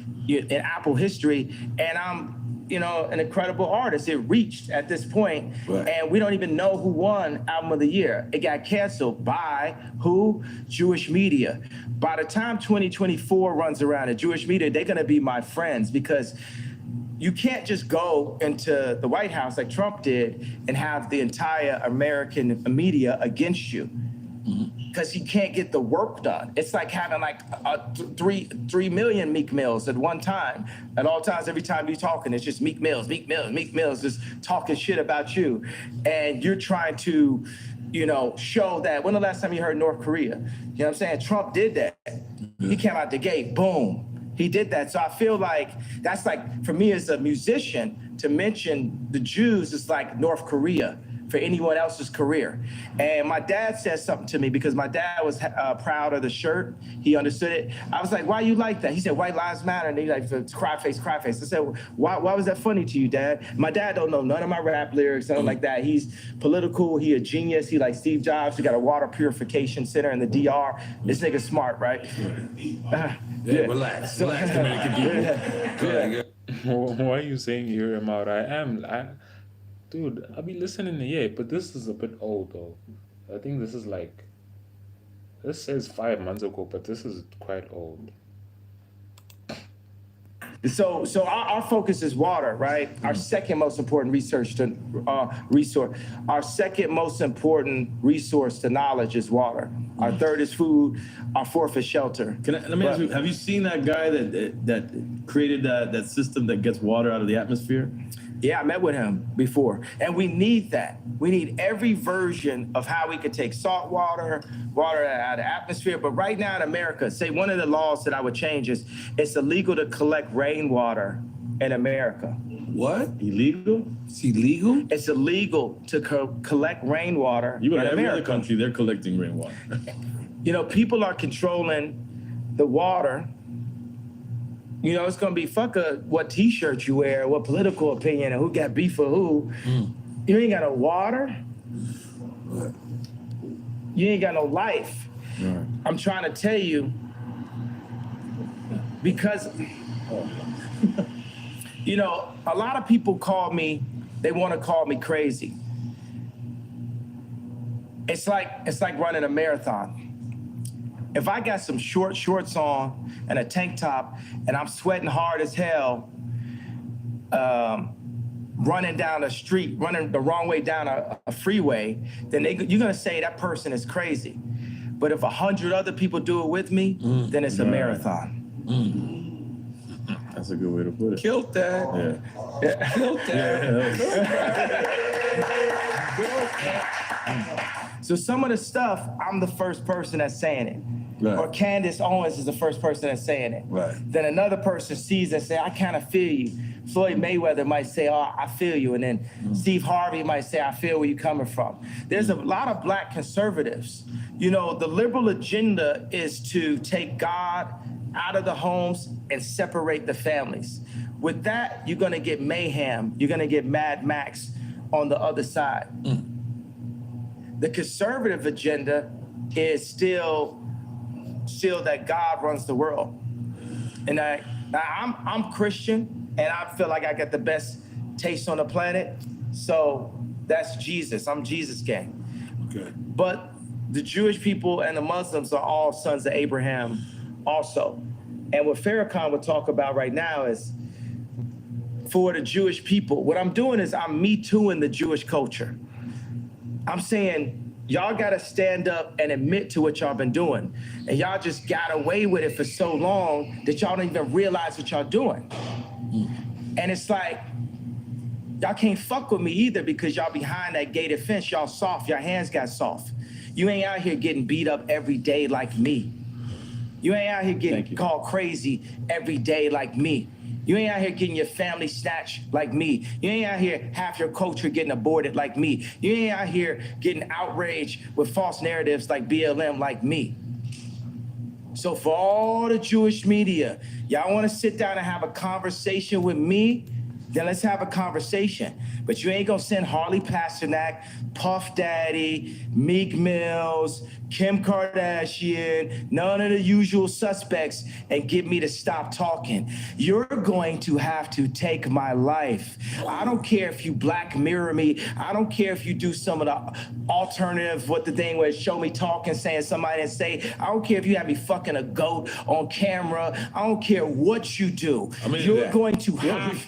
Apple history, and I'm, you know, an incredible artist. It reached at this point, Right. and we don't even know who won Album of the Year. It got canceled by who? Jewish media. By the time 2024 runs around, the Jewish media, they're gonna be my friends because you can't just go into the White House like Trump did and have the entire American media against you. Because he can't get the work done. It's like having like 3 million Meek Mills at one time. At all times, every time you're talking, it's just Meek Mills, just talking shit about you. And you're trying to, you know, show that. When the last time you heard North Korea? You know what I'm saying? Trump did that. He came out the gate, boom. He did that. So I feel like that's like, for me as a musician, to mention the Jews is like North Korea for anyone else's career. And my dad said something to me because my dad was proud of the shirt. He understood it. I was like, why you like that? He said, White Lives Matter. And he like, cry face, cry face. I said, why was that funny to you, Dad? My dad don't know none of my rap lyrics, nothing like that. He's political. He a genius. He like Steve Jobs. He got a water purification center in the DR. This nigga's smart, right? Yeah, relax. Relax, Dominican people. Go ahead. Why are you saying you hear him out? Dude, I'll be listening to it, but this is a bit old though. I think this is like, this says 5 months ago, but this is quite old. So our focus is water, right? Our second most important resource. Our second most important resource to knowledge is water. Our third is food. Our fourth is shelter. Let me ask you, have you seen that guy that created that system that gets water out of the atmosphere? Yeah, I met with him before. And we need that. We need every version of how we could take salt water out of the atmosphere. But right now in America, say one of the laws that I would change is it's illegal to collect rainwater in America. What? Illegal? It's illegal? It's illegal to collect rainwater You go to in every America. other country, they're collecting rainwater. You know, people are controlling the water. You know, it's gonna be what t-shirt you wear, what political opinion, and who got beef for who. You ain't got no water. You ain't got no life. Right. I'm trying to tell you, because, you know, a lot of people they wanna call me crazy. It's like running a marathon. If I got some shorts on and a tank top and I'm sweating hard as hell, running down a street, running the wrong way down a freeway, then you're gonna say that person is crazy. But if 100 other people do it with me, then it's a marathon. That's a good way to put it. Killed that. Yeah. Killed that. So some of the stuff, I'm the first person that's saying it. Right. Or Candace Owens is the first person that's saying it. Right. Then another person sees it and say, I kind of feel you. Floyd Mayweather might say, oh, I feel you. And then Steve Harvey might say, I feel where you're coming from. There's a lot of black conservatives. You know, the liberal agenda is to take God out of the homes and separate the families. With that, you're gonna get mayhem. You're gonna get Mad Max on the other side. The conservative agenda is still that God runs the world. And I'm Christian, and I feel like I got the best taste on the planet. So that's Jesus. I'm Jesus gang. Okay. But the Jewish people and the Muslims are all sons of Abraham also. And what Farrakhan would talk about right now is for the Jewish people, what I'm doing is I'm Me Tooing the Jewish culture. I'm saying, y'all gotta stand up and admit to what y'all been doing. And y'all just got away with it for so long that y'all don't even realize what y'all doing. And it's like, y'all can't fuck with me either because y'all behind that gated fence, y'all soft, your hands got soft. You ain't out here getting beat up every day like me. You ain't out here getting called crazy every day like me. You ain't out here getting your family snatched like me. You ain't out here half your culture getting aborted like me. You ain't out here getting outraged with false narratives like BLM like me. So for all the Jewish media, y'all want to sit down and have a conversation with me? Then let's have a conversation. But you ain't gonna send Harley Pasternak, Puff Daddy, Meek Mills, Kim Kardashian, none of the usual suspects and get me to stop talking. You're going to have to take my life. I don't care if you Black Mirror me. I don't care if you do some of the alternative, what the thing was, show me talking, saying somebody didn't say. I don't care if you have me fucking a goat on camera. I don't care what you do. You're going to have...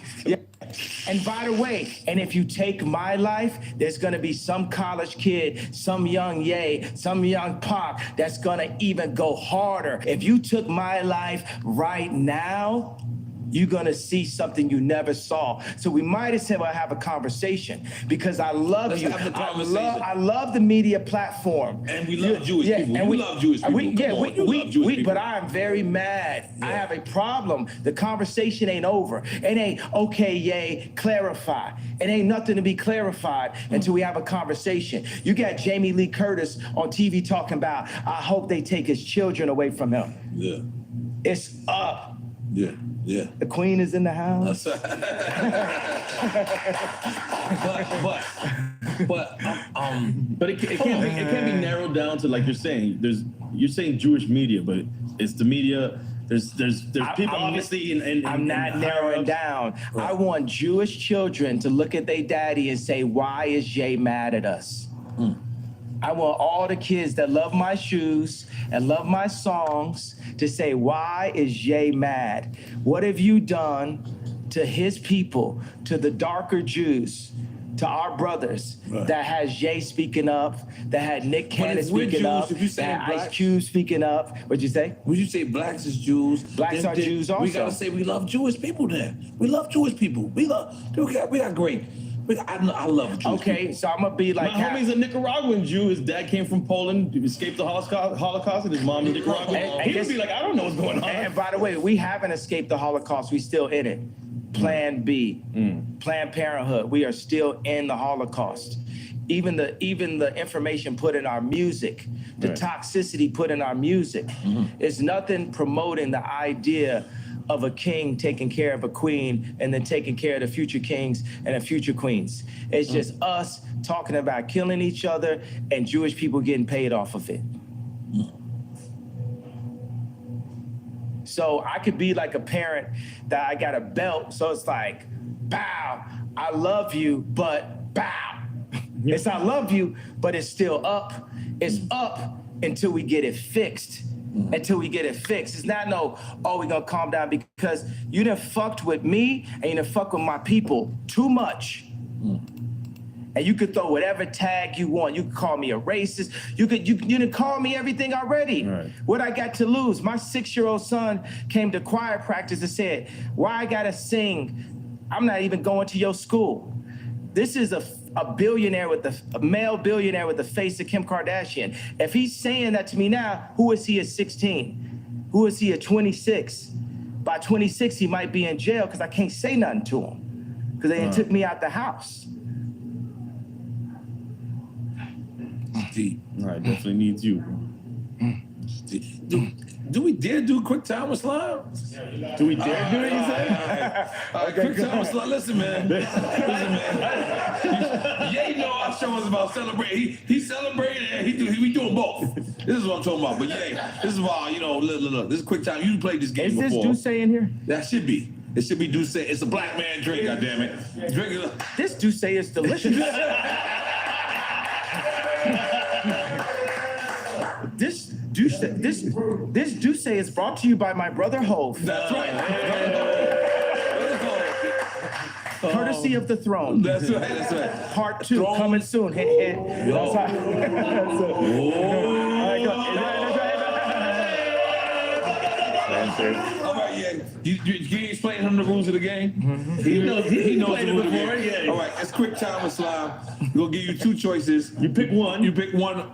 And by the way, and if you take my life, there's gonna be some college kid, some young Ye, some young Pac that's gonna even go harder. If you took my life right now, you're gonna see something you never saw. So we might as well have a conversation because I love Let's you. have the conversation. I love the media platform. And we love Jewish people. And we love Jewish people. You love Jewish people. But I am very mad. I have a problem. The conversation ain't over. It ain't, okay, yay, clarify. It ain't nothing to be clarified until we have a conversation. You got Jamie Lee Curtis on TV talking about, I hope they take his children away from him. Yeah. It's up. Yeah. Yeah. The queen is in the house. but it can't be narrowed down to, like you're saying. You're saying Jewish media, but it's the media. There's people obviously I'm not narrowing down. I want Jewish children to look at their daddy and say, why is Jay mad at us? I want all the kids that love my shoes and love my songs to say, why is Jay mad? What have you done to his people, to the darker Jews, to our brothers that has Jay speaking up, that had Nick Cannon speaking up, that had Ice Cube speaking up? What'd you say? Would you say blacks is Jews? Blacks are Jews also. We gotta say we love Jewish people then. We love Jewish people. We got great. I love Jewish people. So I'm gonna be like, my homie's a Nicaraguan Jew. His dad came from Poland, escaped the Holocaust, and his mom is Nicaraguan. He would be like, I don't know what's going on. And by the way, we haven't escaped the Holocaust. We still in it. Plan B, Planned Parenthood. We are still in the Holocaust. Even the information put in our music, the toxicity put in our music, is nothing promoting the idea of a king taking care of a queen and then taking care of the future kings and the future queens. It's just us talking about killing each other and Jewish people getting paid off of it. So I could be like a parent that I got a belt, so it's like, bow, I love you, but bow. It's I love you, but it's still up. It's up until we get it fixed. until we get it fixed. It's not no, oh, we're gonna calm down because you done fucked with me and you done fucked with my people too much. And you could throw whatever tag you want. You could call me a racist. You done call me everything already. Right. What I got to lose? My 6-year-old son came to choir practice and said, why I gotta sing? I'm not even going to your school. This is a billionaire with a male billionaire with the face of Kim Kardashian. If he's saying that to me now, who is he at 16? Who is he at 26? By 26, he might be in jail because I can't say nothing to him because they took me out the house. Deep. All right, definitely needs you. Do we dare do quick time with Slime? Do we dare do it, you say? All right, quick time with Slime. Listen, man. Yeah, you know our show is about celebrating. He celebrated and we doing both. This is what I'm talking about. But yeah, this is why, look. This is quick time. You played this game Is before. this Duce in here? That should be. It should be Duce. It's a black man drink, goddammit. Drink it. This Duce is delicious. This Duce is brought to you by my brother Hove. That's right. Courtesy of the throne. That's right. Part 2 Throne. coming soon. Hit. That's how- All right, go. All right, yeah. You explain him the rules of the game? He knows played the it rules of the before, game. yeah. All right, it's quick time with Slime. We'll give you 2 choices. You pick one. You pick one.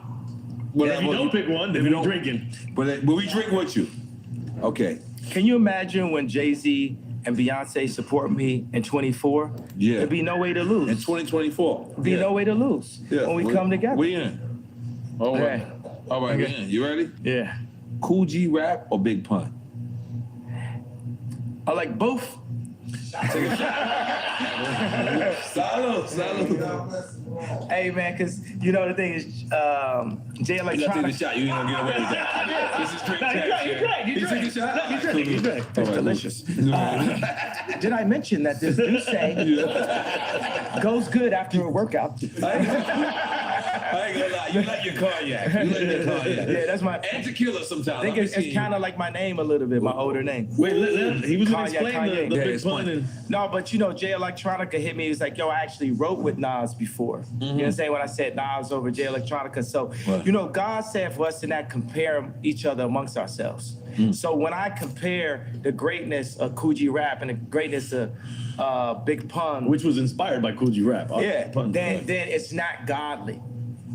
If you don't pick one, then If you we're don't- drinking. But we drink with you. Okay. Can you imagine when Jay-Z and Beyonce support me in 24? Yeah. There'd be no way to In lose. 2024. There'd be no way to lose when we come together. We in. All right. Okay. All right, we in. You ready? Yeah. Cool G Rap or Big Pun? I like both. Salud. Hey man, because you know the thing is, Jay You gotta take the Electronica. shot. You ain't gonna get away with that. This is drink No, you tag, drank, yeah. you drank, you You drank. take a shot? No, you drank, you drank. It's delicious. Did I mention that this Duce goes good after a workout? I ain't gonna lie. You like your cognac. You like that cognac. Yeah, that's my. And tequila sometimes. I think it's kind of like my name a little bit, my older name. Wait, he was gonna Kanye, explain Kanye. the Yeah, big explain. pun and No, but you know, Jay Electronica hit me. He was like, yo, I actually wrote with Nas before. You know what I'm saying? When I said Nas over Jay Electronica. So, Right. you know, God said for us to not compare each other amongst ourselves. So when I compare the greatness of Coogee Rap and the greatness of Big Pun, which was inspired by Cool G Rap. yeah, Pun. then it's not godly.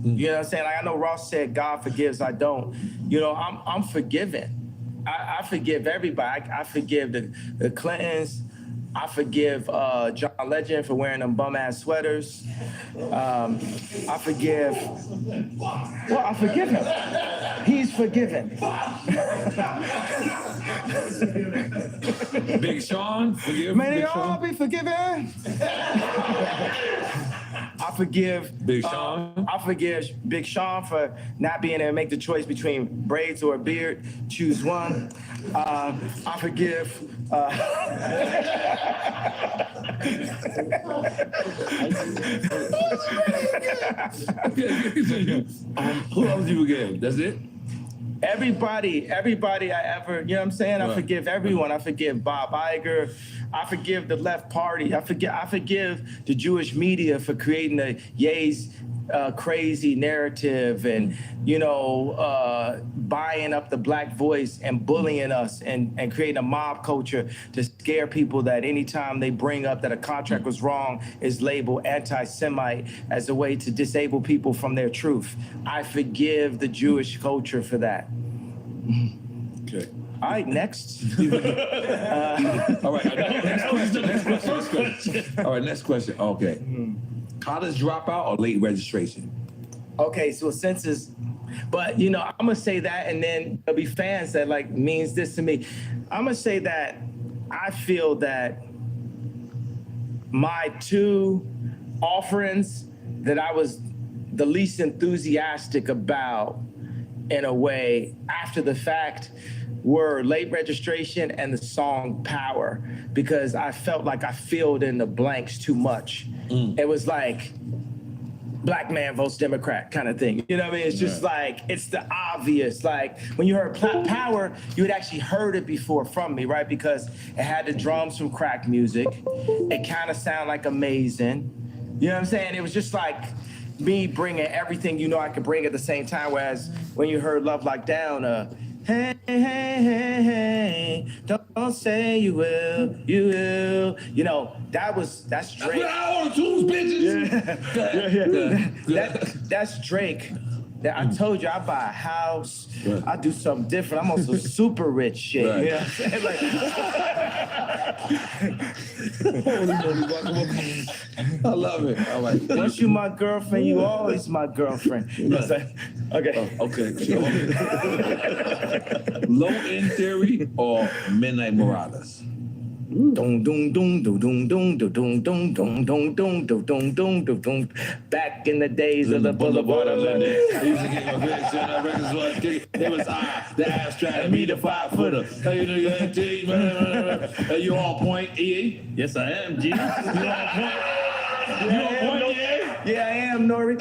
You know what I'm saying? Like I know Ross said, God forgives, I don't. You know, I'm forgiven. I forgive everybody. I forgive the Clintons. I forgive John Legend for wearing them bum ass sweaters. I forgive. Well, I forgive him. He's forgiven. Big Sean. Forgive May Big they all Sean. be forgiven. I forgive Big Sean. I forgive Big Sean for not being able to make the choice between braids or a beard. Choose one. I forgive. Who else you forgive? That's it? Everybody I ever, you know what I'm saying? I Right. forgive everyone. I forgive Bob Iger. I forgive the left party. I forgive the Jewish media for creating the Ye's crazy narrative and, you know, buying up the black voice and bullying us and creating a mob culture to scare people that anytime they bring up that a contract was wrong is labeled anti-Semite as a way to disable people from their truth. I forgive the Jewish culture for that. Okay. All right, next. All right. Next question. All right, next question. Okay. College dropout or late registration? Okay, so census, but you know, I'm gonna say that, and then there'll be fans that like means this to me. I'm gonna say that I feel that my 2 offerings that I was the least enthusiastic about, in a way, after the fact, were late registration and the song Power, because I felt like I filled in the blanks too much. It was like, black man votes Democrat kind of thing. You know what I mean? It's just like, it's the obvious. Like when you heard Power, you had actually heard it before from me, right? Because it had the drums from crack music. It kind of sounded like Amazing. You know what I'm saying? It was just like me bringing everything you know I could bring at the same time. Whereas when you heard Love Like Down, hey, hey, hey, hey, don't say you will, you will. You know, that's Drake. All the tunes, bitches. That's Drake. That I told you I buy a house, I do something different. I'm on some super rich shit. Right. You know what I'm saying? Like, I love it. All right. once you my girlfriend, you always my girlfriend. You know what I'm saying? Okay. Okay. Low End Theory or Midnight Marauders? Dum dum dum dum dum dum dum dum dum dum dum dum dum dum dum dum. Back in the days of the Boulevard of London. I used to get my bitch on the records was kicking. It was the abstract, and me the 5-footer. Hey, you on point, EA? Yes, I am, G. You on point? You on point, yeah? Yeah, I am, Nori.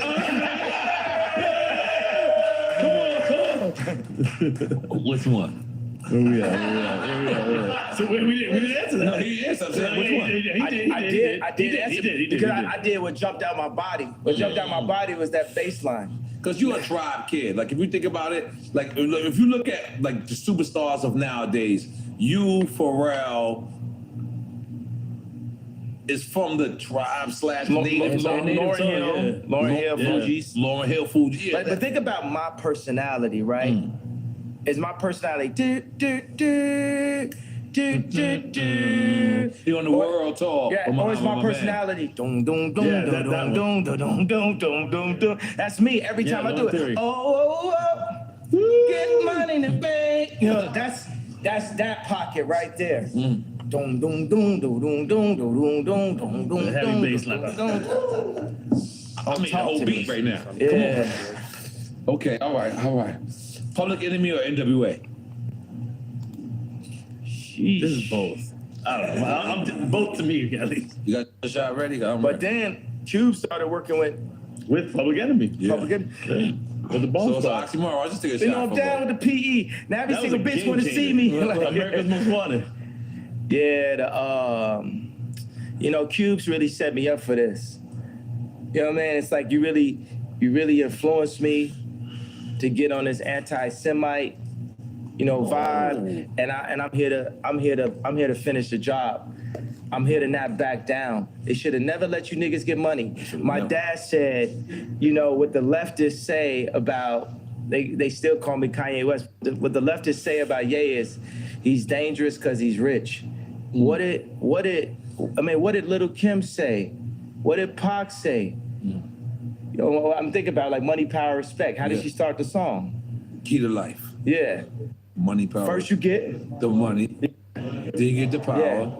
Which one? Yeah. So we didn't answer that. No, he answered. Which one? I did answer because I did what jumped out my body. What jumped out my body was that bass line. Because you're a tribe kid. Like, if you think about it, like, if you look at, like, the superstars of nowadays, you, Pharrell, is from the tribe / native. Lauryn Hill, Fugees. Lauryn Hill, Fugees. Yeah, But think about my personality, right? Is my personality do do do do do do? You're on the world tour. Yeah, or is my personality dum dum dum Yeah, dum dum dum dum dum dum dum dum? That's me every time I do it. Oh, get money in the bank. You know, that's that pocket right there. Dum dum dum dum dum dum dum dum dum dum dum. Heavy bass line. I mean, the whole beat right now. Yeah. Come on. Okay, all right. Public Enemy or NWA? This is both. I don't know. I'm both to me, at least. You got the shot ready? But then Cube started working with With Public Enemy. Public Enemy. With the So Bone it's Stars. an oxymoron. I just take a You know, shot. I'm for down both. with the PE. Now every That was single a bitch game want to see changer. me. Like, America's Most Wanted. Yeah, you know, Cubes really set me up for this. You know what I mean? It's like you really influenced me to get on this anti-Semite, vibe, and I'm here to finish the job. I'm here to not back down. They should have never let you niggas get money. My dad said, what the leftists say about, they still call me Kanye West. What the leftists say about Ye is he's dangerous because he's rich. What did Little Kim say? What did Pac say? I'm thinking about like Money, Power, Respect. How did she start the song? Key to life. Yeah. Money, power. First you get, the money, then you get the power,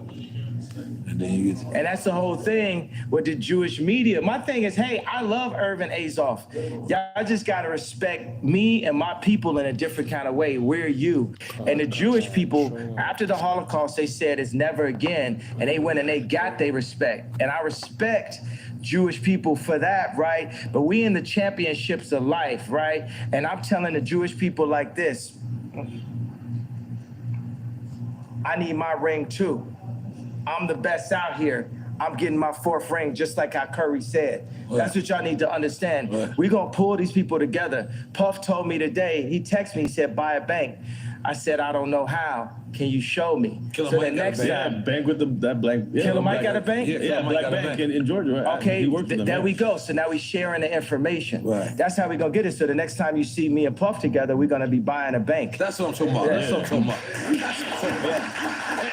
and then you get. and that's the whole thing with the Jewish media. My thing is, hey, I love Irvin Azoff. Y'all just gotta respect me and my people in a different kind of way. We're you. And the Jewish people, after the Holocaust, they said it's never again, and they went and they got their respect. And I respect Jewish people for that, right? But we in the championships of life, right? And I'm telling the Jewish people like this, I need my ring too. I'm the best out here. I'm getting my 4th ring, just like how Curry said. That's what y'all need to understand. We're gonna pull these people together. Puff told me today, he texted me, he said, buy a bank. I said, I don't know how. Can you show me? Killer So Mike the got a next bank. time, Bank with that black. Killer Mike got a bank? Yeah, Black got a Bank in Georgia. Right? Okay, He worked for them, there right? we go. So now we sharing the information. Right. That's how we gonna get it. So the next time you see me and Puff together, we're gonna be buying a bank. That's what I'm talking about. That's what I'm talking about.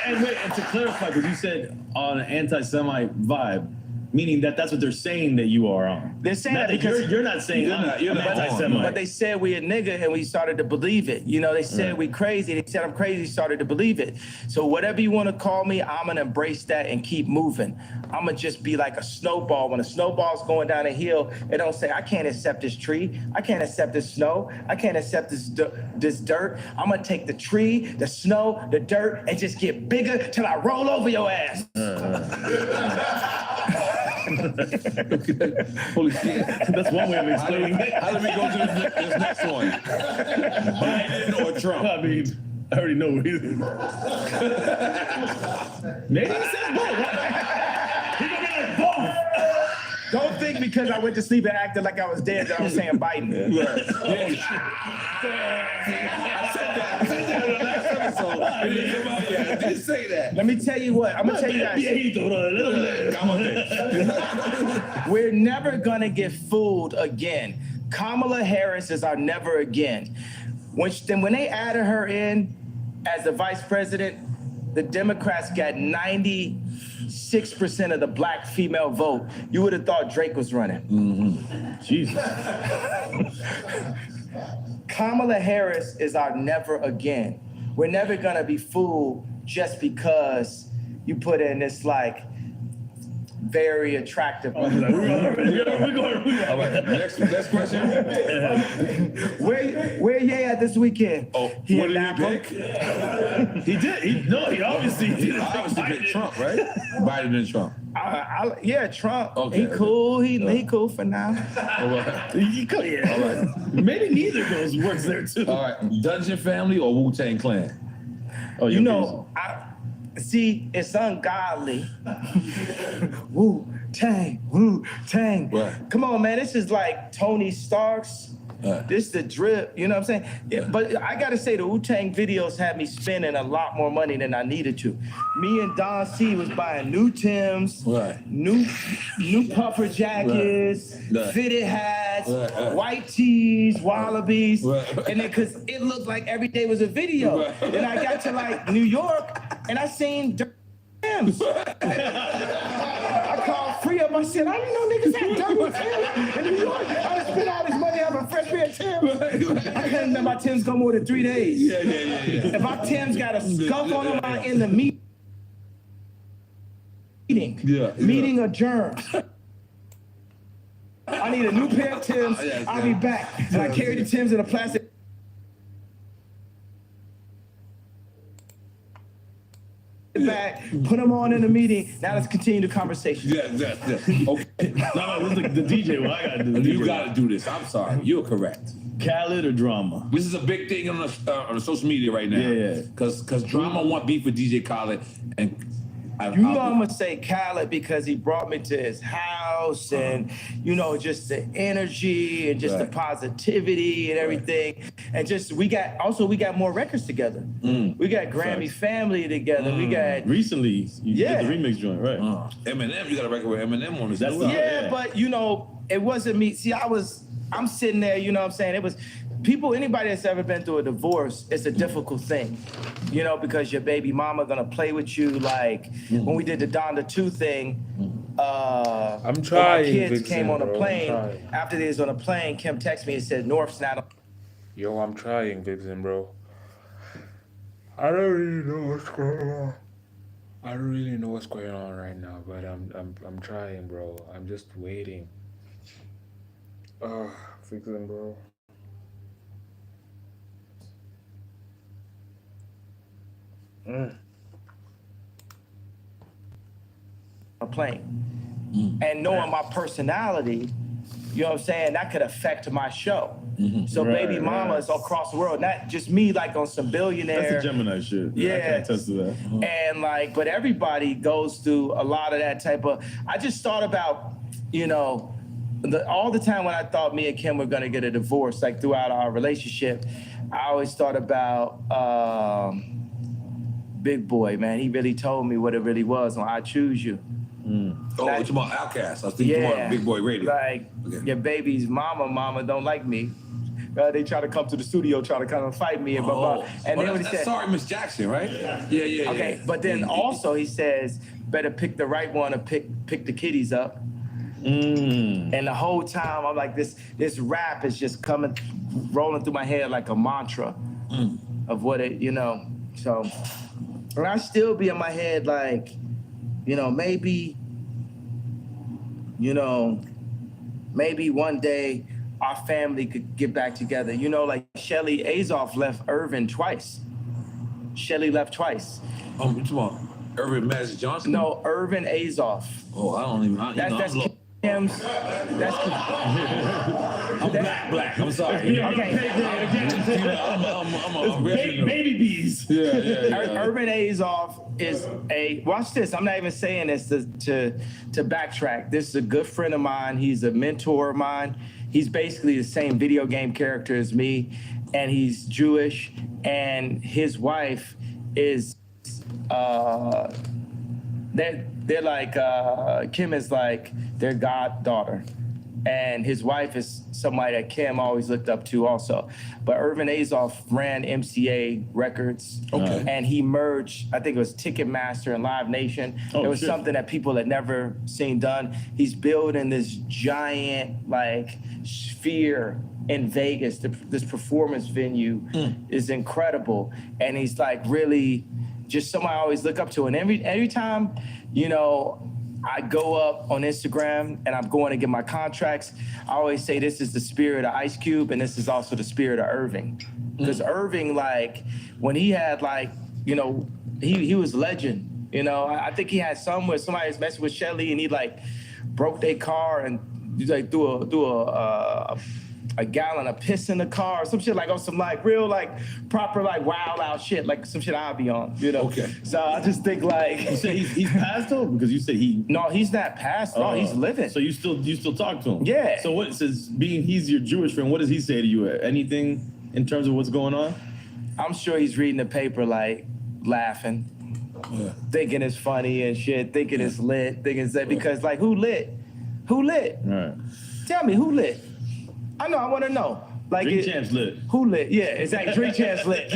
And wait, and to clarify, because you said on an anti-Semite vibe, meaning that's what they're saying that you are on. They're saying Not that because you're not saying You're not on. anti-Semite. but they said we a nigga and we started to believe it. They said we crazy. They said I'm crazy, started to believe it. So whatever you want to call me, I'm gonna embrace that and keep moving. I'm gonna just be like a snowball. When a snowball's going down a hill, it don't say, I can't accept this tree. I can't accept this snow. I can't accept this dirt. I'm gonna take the tree, the snow, the dirt, and just get bigger till I roll over your ass. Holy shit. That's one way of explaining it. How do we go to this next one? Biden or Trump? I mean, I already know what he is. Maybe he says both. He gonna be like both. Don't think because I went to sleep and acted like I was dead that I was saying Biden. I didn't say that. Let me tell you what. I'm gonna tell you guys. We're never gonna get fooled again. Kamala Harris is our never again. When they added her in as the vice president, the Democrats got 96% of the black female vote. You would have thought Drake was running. Jesus. Kamala Harris is our never again. We're never gonna be fooled just because you put in this like very attractive. We're going. All right, next question. Where Ye at this weekend? Oh, He what in did he Napa? pick? He did. He obviously did. Obviously picked Trump, right? Biden and Trump. Yeah, Trump. Okay, He cool. He cool for now. All right. Yeah. All right. Maybe neither of those works there too. All right. Dungeon Family or Wu-Tang Clan? Oh, You know, see, it's ungodly. Wu Tang. Right. Come on, man. This is like Tony Stark's. This the drip. You know what I'm saying? Yeah, but I gotta say, the Wu-Tang videos had me spending a lot more money than I needed to. Me and Don C was buying new Timbs, Right. new puffer jackets, Right. fitted hats, Right. white tees, wallabies, Right. and then because it looked like every day was a video. Right. Then I got to like New York and I seen Timbs. I called free up. I said, I didn't know niggas had double Timbs in New York. I done spent all this money on a fresh pair of Timbs. I couldn't let my Timbs go more than 3 days. Yeah. If my Timbs got a scuff on them, I'm in the meeting. Meeting adjourned. I need a new pair of Timbs. Yes, I'll be back. And I carry the Timbs in a plastic bag, put them on in the meeting. Now let's continue the conversation. Yeah. Okay. No, this is the DJ. Well, I gotta do. The You DJ. got to do this. I'm sorry. You're correct. Khaled or drama? This is a big thing on the social media right now. Yeah. Because drama want beef with DJ Khaled, and You know I'm gonna say Khaled because he brought me to his house and you know just the energy and just the Right. positivity and everything and just we got more records together. We got Grammy Family together. We got Recently, you Yeah. did the remix joint, right? Eminem. You got a record with Eminem on this. That's new the- album. yeah, but you know it wasn't me. See, I'm sitting there. You know what I'm saying? It was people. Anybody that's ever been through a divorce, it's a difficult thing. You know, because your baby mama gonna play with you. Like when we did the Donda 2 thing, I'm when my trying, kids Vixen, came on a bro, I'm plane. trying. After they was on a plane, Kim texted me and said, North's not on. Yo, I'm trying, Vixen, bro. I don't really know what's going on. I don't really know what's going on right now, but I'm trying, bro. I'm just waiting. Vixen, bro. a plane. And knowing my personality, you know what I'm saying, that could affect my show. So Right, baby mama right. is across the world, not just me like on some billionaire. That's the Gemini shit. Yeah. I can attest to that. And like, but everybody goes through a lot of that type of, I just thought about, you know, all the time when I thought me and Kim were gonna get a divorce, like throughout our relationship, I always thought about Big Boy, man. He really told me what it really was on I Choose You. Oh, what you about Outkast? I was thinking about Big Boy Radio. Like, Okay. your baby's mama don't like me. They try to come to the studio, try to come and fight me and blah, blah. And then when he that's said, Sorry, Miss Jackson, right? Yeah. okay, but then also he says, better pick the right one or pick the kiddies up. And the whole time I'm like, this rap is just rolling through my head like a mantra of what it, you know. So, and I still be in my head like, you know, maybe one day our family could get back together. You know, like Shelly Azoff left Irvin twice. Shelly left twice. What you want? Irvin Magic Johnson? No, Irvin Azoff. Oh, I don't even. That's Kim's. That's I'm black. I'm sorry. okay. I'm Baby bees. Urban Azoff is watch this. I'm not even saying this to backtrack. This is a good friend of mine. He's a mentor of mine. He's basically the same video game character as me, and he's Jewish. And his wife is they're like Kim is like their goddaughter. And his wife is somebody that Kim always looked up to also. But Irvin Azoff ran MCA Records. Okay. And he merged, I think it was Ticketmaster and Live Nation. It was something that people had never seen done. He's building this giant like sphere in Vegas. This performance venue is incredible. And he's like really just somebody I always look up to. And every time, you know, I go up on Instagram and I'm going to get my contracts, I always say this is the spirit of Ice Cube and this is also the spirit of Irving. Because Irving, like, when he had, like, you know, he was legend. You know, I think he had some where somebody was messing with Shelly and he, like, broke their car and, like, threw a gallon of piss in the car or some shit, like on some, like, real, like, proper, like, wild out shit, like some shit I'll be on, you know? Okay. So I just think, like... You say he's passed though? Because you say he... No, he's not passed. No, he's living. So you still talk to him? Yeah. So what says he's your Jewish friend? What does he say to you? Anything in terms of what's going on? I'm sure he's reading the paper, like, laughing, thinking it's funny and shit, thinking it's lit, thinking it's that, because, like, who lit? Who lit? All right. Tell me, who lit? I know, I want to know. Like, Drink Champs lit. Who lit? Yeah, exactly. Drink Champs lit.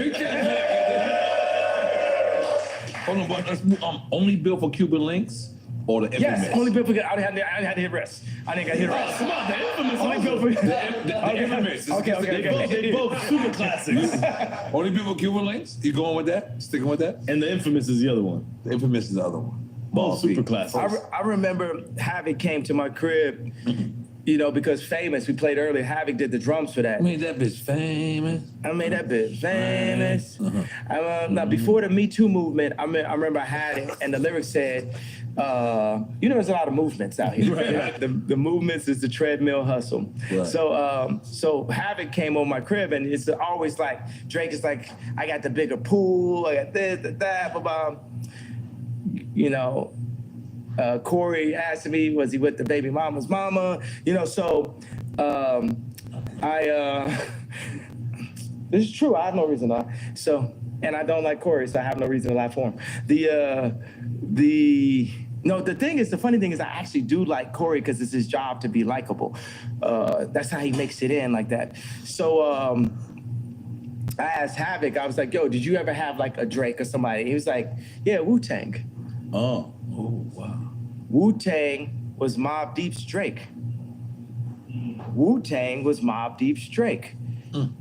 Hold on, but let's move, only built for Cuban links or the infamous? Yes, only built for, I didn't have to hit rest. I didn't got to hit rest. Come on, the infamous. Only built for... The infamous. Okay. They both super classics. Only built for Cuban links? You going with that? Sticking with that? And the infamous is the other one. The infamous is the other one. Both super classics. I remember Havoc came to my crib, you know, because Famous, we played earlier, Havoc did the drums for that. I made that bitch famous. I made that bitch famous. Now, before the Me Too movement, I remember I had it, and the lyrics said, you know, there's a lot of movements out here. Right. The movements is the treadmill hustle. Right. So Havoc came on my crib, and it's always like, Drake is like, I got the bigger pool, I got this, that, blah, blah. You know, Corey asked me, was he with the baby mama's mama? You know, so this is true. I have no reason to lie. So, and I don't like Corey, so I have no reason to lie for him. The funny thing is I actually do like Corey because it's his job to be likable. That's how he makes it in like that. So I asked Havoc, I was like, yo, did you ever have like a Drake or somebody? He was like, yeah, Wu-Tang. Oh, wow. Wu-Tang was Mobb Deep's Drake. Wu-Tang was Mobb Deep's Drake.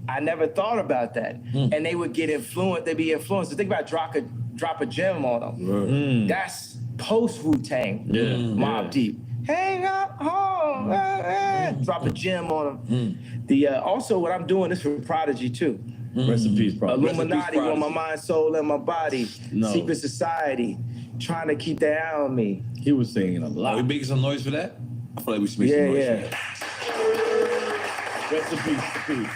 I never thought about that. And they would get influenced, they'd be influenced. So think about drop a gem on them. That's post Wu-Tang, Mobb Deep. Hang up home, drop a gem on them. Also, what I'm doing is for Prodigy too. Rest in peace, Prodigy. Illuminati on my mind, soul, and my body. No. Secret Society, trying to keep their eye on me. He was singing a lot. Are we making some noise for that? I feel like we should make some noise for that. Rest in peace.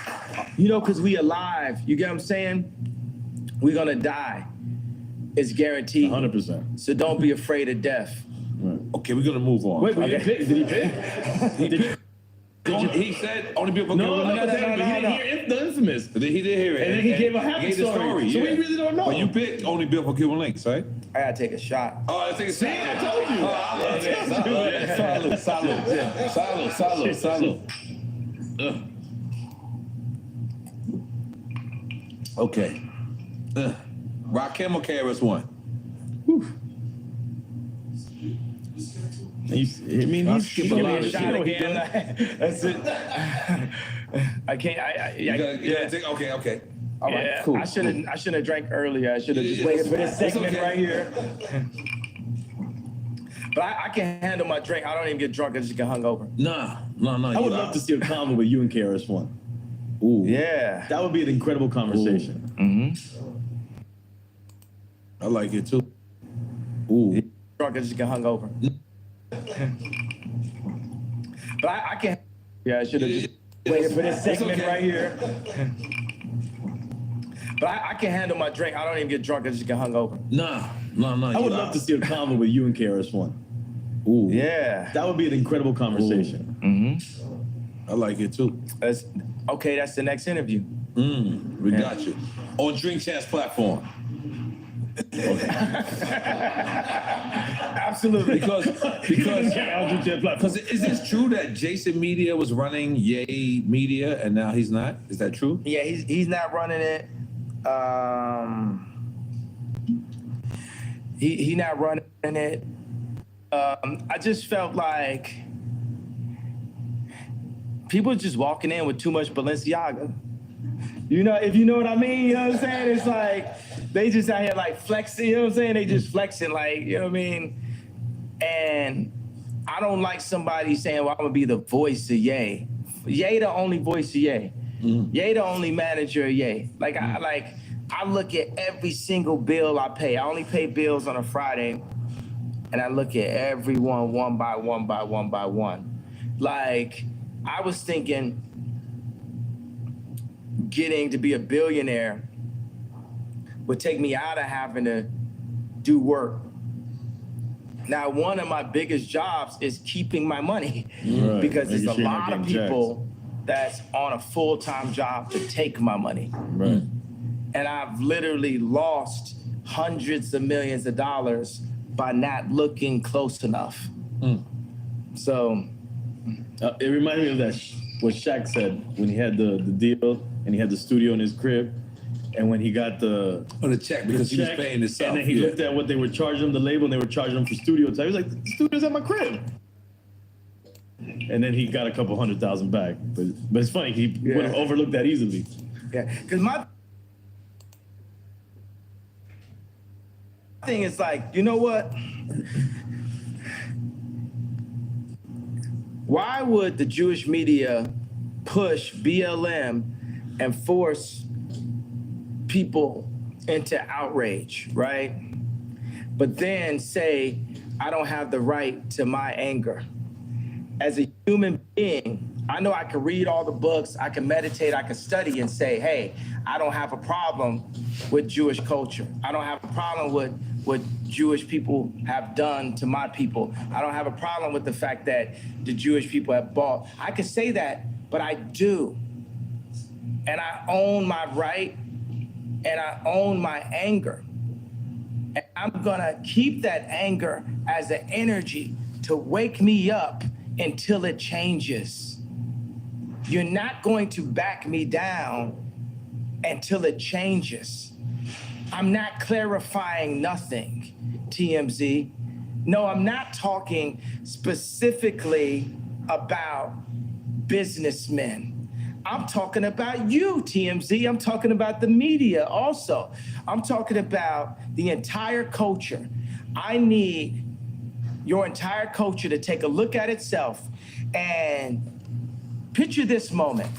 You know, because we alive. You get what I'm saying? We're going to die. It's guaranteed. 100%. So don't be afraid of death. Okay, we're gonna move on. Wait, did he pick? He said only people No, can he didn't hear the infamous. He did hear it. And then he gave a happy story. So we really don't know. But you picked only built for Cuban links, right? I got to take a shot. Oh, I think it's I told you. Salud. Okay. Rakim or KRS-One? He's skip a lot of Shot shit. again. That's it. I can't. You gotta take, okay. All right, Yeah, cool. I shouldn't have drank earlier. I should have just waited for this segment okay. right here. But I can handle my drink. I don't even get drunk. I just get hungover. Nah. I would love to see a comment with you and KRS-One. Ooh. Yeah. That would be an incredible conversation. I like it too. Ooh. Drunk and just get hung over. But I can't. Yeah, I should have just waited for this segment okay. right here. But I can handle my drink. I don't even get drunk and just get hung over. Nah. I would love to see a convo with you and KRS-One. Ooh. Yeah. That would be an incredible conversation. I like it too. That's the next interview. We got you. On Drink Champs platform. Absolutely. Because is this true that Jason Media was running Ye Media and now he's not? Is that true? Yeah, he's not running it. He not running it. I just felt like people just walking in with too much Balenciaga. You know, if you know what I mean, you know what I'm saying? It's like they just out here like flexing, you know what I'm saying? They just flexing like, you know what I mean? And I don't like somebody saying, well, I'm gonna be the voice of Ye. Ye the only voice of Ye. Ye the only manager of Ye. I look at every single bill I pay. I only pay bills on a Friday, and I look at everyone one by one by one by one. Like, I was thinking getting to be a billionaire would take me out of having to do work. Now, one of my biggest jobs is keeping my money because there's a lot of people that's on a full-time job to take my money. Right. And I've literally lost hundreds of millions of dollars by not looking close enough. So it reminded me of that what Shaq said when he had the deal and he had the studio in his crib, and when he got the check because he was paying himself. and then he looked at what they were charging him, the label, and they were charging him for studio time. He was like, the studio's at my crib. And then he got a couple $100,000 back. But it's funny, he would have overlooked that easily. yeah, because my thing is like, you know what? Why would the Jewish media push BLM and force people into outrage, right? But then say, I don't have the right to my anger. As a human being, I know I can read all the books, I can meditate, I can study and say, hey, I don't have a problem with Jewish culture. I don't have a problem with what Jewish people have done to my people. I don't have a problem with the fact that the Jewish people have bought. I can say that, but I do. And I own my right and I own my anger. And I'm gonna keep that anger as an energy to wake me up until it changes. You're not going to back me down until it changes. I'm not clarifying nothing, TMZ. No, I'm not talking specifically about businessmen. I'm talking about you, TMZ. I'm talking about the media also. I'm talking about the entire culture. I need your entire culture to take a look at itself and picture this moment.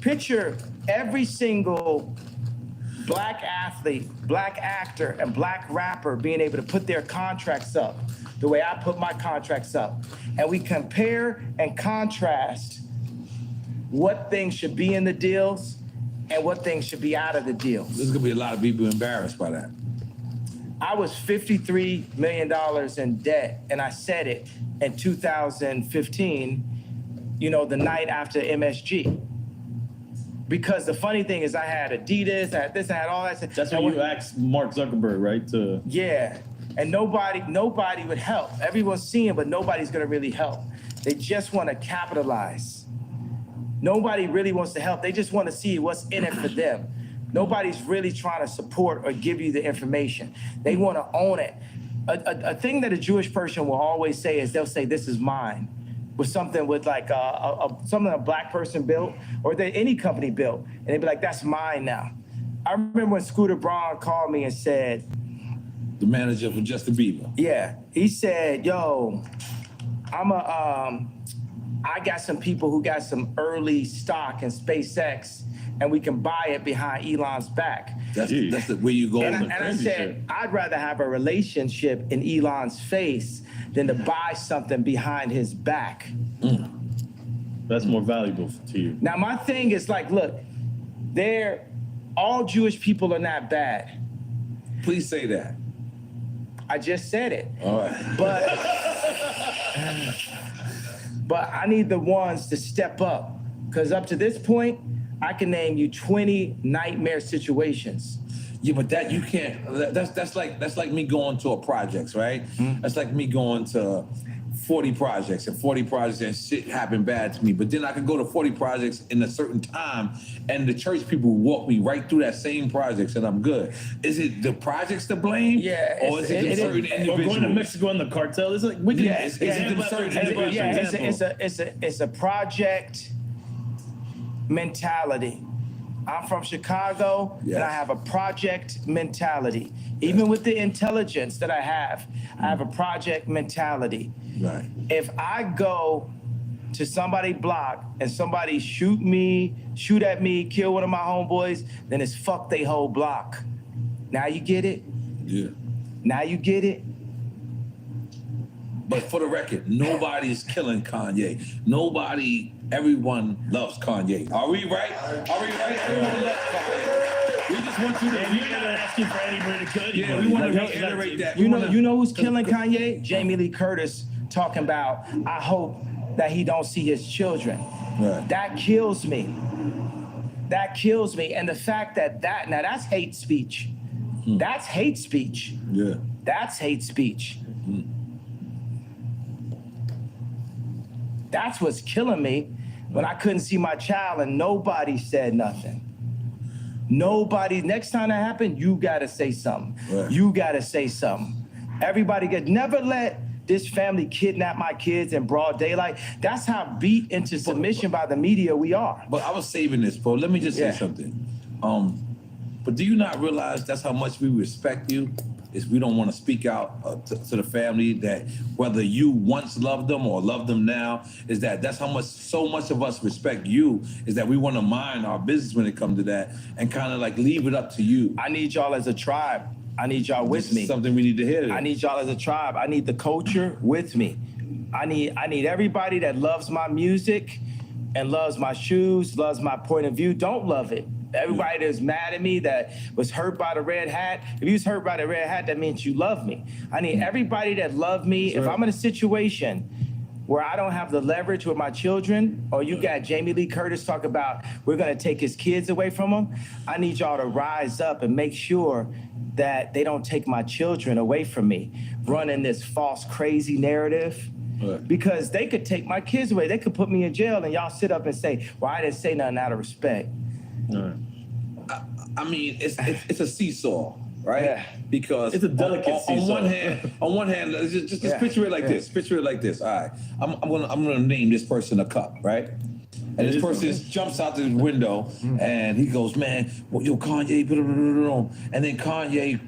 Picture every single Black athlete, Black actor, and Black rapper being able to put their contracts up the way I put my contracts up. And we compare and contrast what things should be in the deals and what things should be out of the deals. There's gonna be a lot of people embarrassed by that. I was $53 million in debt, and I said it in 2015, you know, the night after MSG. Because the funny thing is I had Adidas, I had this, I had all that. That's when you asked Mark Zuckerberg, right? Yeah, and nobody would help. Everyone's seeing, but nobody's gonna really help. They just wanna capitalize. Nobody really wants to help. They just wanna see what's in it for them. Nobody's really trying to support or give you the information. They wanna own it. A thing that a Jewish person will always say is they'll say, this is mine. With something with like something a Black person built or that any company built. And they'd be like, that's mine now. I remember when Scooter Braun called me and said, The manager for Justin Bieber. yeah, he said, yo, I got some people who got some early stock in SpaceX and we can buy it behind Elon's back. That's where you go. And I said, I'd rather have a relationship in Elon's face than to buy something behind his back. That's more valuable to you. Now, my thing is like, look, all Jewish people are not bad. Please say that. I just said it. All right. But I need the ones to step up. Because up to this point, I can name you 20 nightmare situations. Yeah, but that you can't. That's like me going to a projects, right? That's like me going to 40 projects and 40 projects and shit happened bad to me. But then I could go to 40 projects in a certain time and the church people walk me right through that same projects and I'm good. Is it the projects to blame? Yeah. Or is it certain individuals? Or going to Mexico and the cartel. It's like we can. It's a project mentality. I'm from Chicago, Yes. and I have a project mentality. Even with the intelligence that I have a project mentality. Right. If I go to somebody's block and somebody shoot at me, kill one of my homeboys, then it's fuck they whole block. Now you get it? Yeah. Now you get it? But for the record, nobody's killing Kanye. Everyone loves Kanye. Are we right? Everyone loves Kanye. We just want you to. And you're not asking for anybody to kill anybody. Yeah, we want to reiterate that. You know who's killing Kanye? Jamie Lee Curtis talking about, I hope that he don't see his children. Right. That kills me. That kills me. And the fact that now that's hate speech. That's hate speech. Yeah. That's hate speech. That's what's killing me when I couldn't see my child and nobody said nothing. Nobody, next time that happened, you gotta say something. Right. You gotta say something. Everybody never let this family kidnap my kids in broad daylight. That's how beat into submission by the media we are. But I was saving this, bro. Let me just say Yeah. something. But do you not realize that's how much we respect you? Is we don't want to speak out to the family that whether you once loved them or love them now, is that's how much, so much of us respect you, is that we want to mind our business when it comes to that and kind of like leave it up to you. I need y'all as a tribe. I need y'all with This is me. something we need to hear. I need y'all as a tribe. I need the culture with me. I need everybody that loves my music and loves my shoes, loves my point of view. Don't love it. Everybody that's mad at me that was hurt by the red hat. If you was hurt by the red hat, that means you love me. I need everybody that love me. If I'm in a situation where I don't have the leverage with my children, or you got Jamie Lee Curtis talk about we're gonna take his kids away from him, I need y'all to rise up and make sure that they don't take my children away from me, running this false, crazy narrative. Right. Because they could take my kids away. They could put me in jail and y'all sit up and say, well, I didn't say nothing out of respect. I mean, it's a seesaw, right? Yeah. Because It's a delicate seesaw. On one hand, just Yeah. picture it like Yeah. this. Picture it like this. All right, I'm gonna name this person a cup, right? And this person jumps out the window and he goes, man, well, yo, Kanye, blah, blah, blah, blah. And then Kanye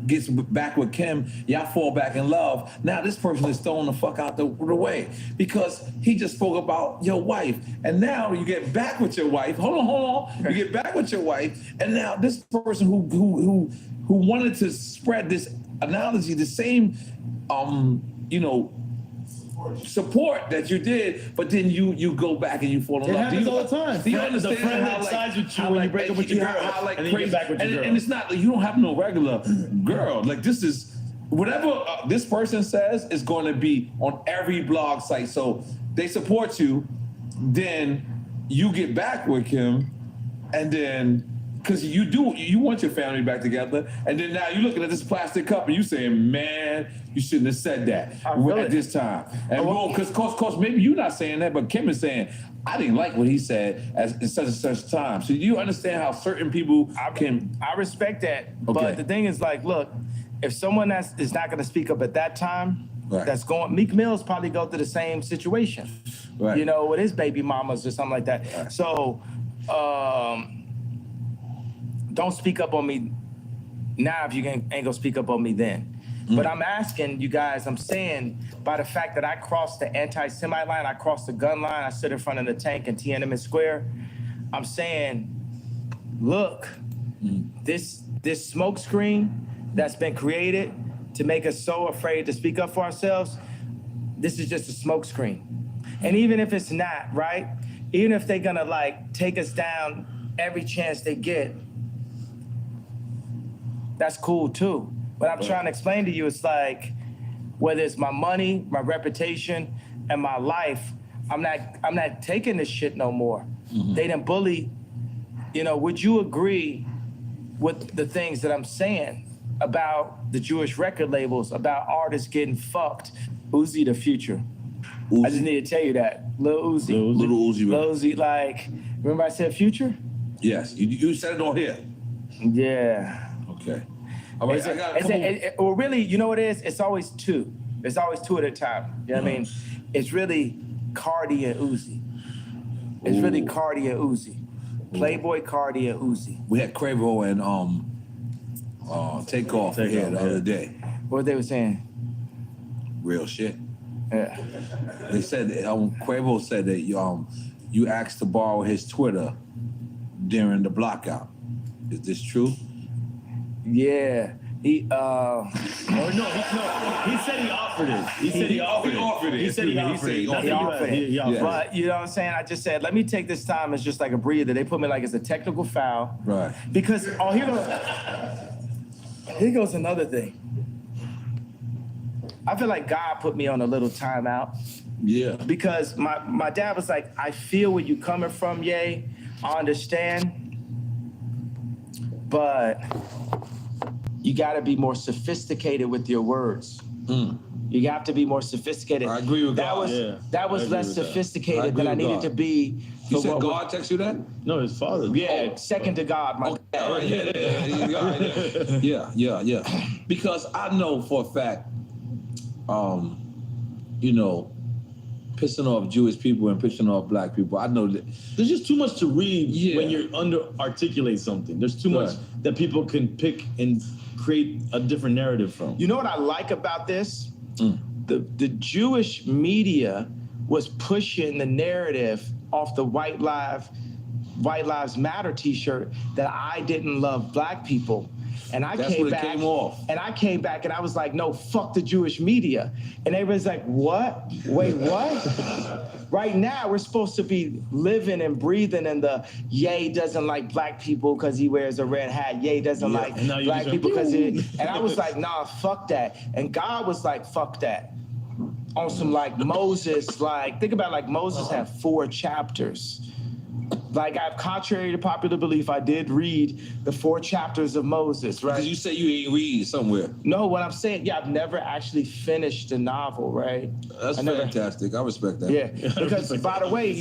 gets back with Kim, y'all fall back in love. Now this person is thrown the fuck out the way because he just spoke about your wife. And now you get back with your wife. Hold on. You get back with your wife. And now this person who wanted to spread this analogy, the same, support that you did, but then you go back and you fall in It love. happens all the time. Do you The understand friend how, that sides with you how, when you break up with your girl, and then you get back with your girl. And it's not, you don't have no regular girl. Like this is, whatever this person says is going to be on every blog site. So they support you, then you get back with him, and then, because you want your family back together, and then now you're looking at this plastic cup and you saying, man, you shouldn't have said that at this time. And because maybe you're not saying that, but Kim is saying, I didn't like what he said in such and such time. So do you understand how certain people can? I respect that, Okay. but the thing is, like, look, if someone is not going to speak up at that time, Right. that's going. Meek Mill's probably go through the same situation, Right. with his baby mamas or something like that. Right. So, don't speak up on me now if you ain't gonna speak up on me then. But I'm asking you guys, I'm saying by the fact that I crossed the anti-Semite line, I crossed the gun line, I stood in front of the tank in Tiananmen Square, I'm saying look, this smoke screen that's been created to make us so afraid to speak up for ourselves, this is just a smoke screen. And even if it's not, right? Even if they're gonna like take us down every chance they get, that's cool too. But I'm trying to explain to you, it's like, whether it's my money, my reputation, and my life, I'm not taking this shit no more. They done bully, would you agree with the things that I'm saying about the Jewish record labels, about artists getting fucked? Uzi the Future. I just need to tell you that. Lil Uzi. Little Uzi. Lil Uzi, like, remember I said Future? Yes, you said it on here. Yeah. Okay. All right, I got a couple. Well, really, you know what it is? It's always two. It's always two at a time. You know what I mean? It's really Cardi and Uzi. It's really Cardi and Uzi. Playboy Cardi and Uzi. We had Quavo and Takeoff here the other day. What they were saying? Real shit. Yeah. They said Quavo said that you asked to borrow his Twitter during the blockout. Is this true? Yeah. He He said he offered it. He said he offered it. He said he offered it. He offered it. He offered it. But you know what I'm saying? I just said, let me take this time as just like a breather. They put me like it's a technical foul. Right. Because here goes another thing. I feel like God put me on a little timeout. Yeah. Because my dad was like, I feel where you coming from, Ye. I understand. But you gotta be more sophisticated with your words. You have to be more sophisticated. I agree with God. That was less sophisticated than I needed to be. You said God text you that? No, his father. Yeah, second to God, my dad. Yeah. Because I know for a fact, pissing off Jewish people and pissing off black people. I know that There's just too much to read when you're articulate something. There's too much that people can pick and create a different narrative from. You know what I like about this? The Jewish media was pushing the narrative off the White Lives Matter t-shirt that I didn't love black people. And That's when it came off. And I came back and I was like, no, fuck the Jewish media. And everybody's like, what? Wait, what? Right now, we're supposed to be living and breathing in the Ye doesn't like black people because he wears a red hat. Ye doesn't like black people because he... And I was like, nah, fuck that. And God was like, fuck that. On some like Moses, like, think about like Moses had 4 chapters. Like, contrary to popular belief, I did read the 4 chapters of Moses, right? Because you say you ain't read somewhere. No, what I'm saying, I've never actually finished a novel, right? That's fantastic. I respect that. Yeah, because by the way,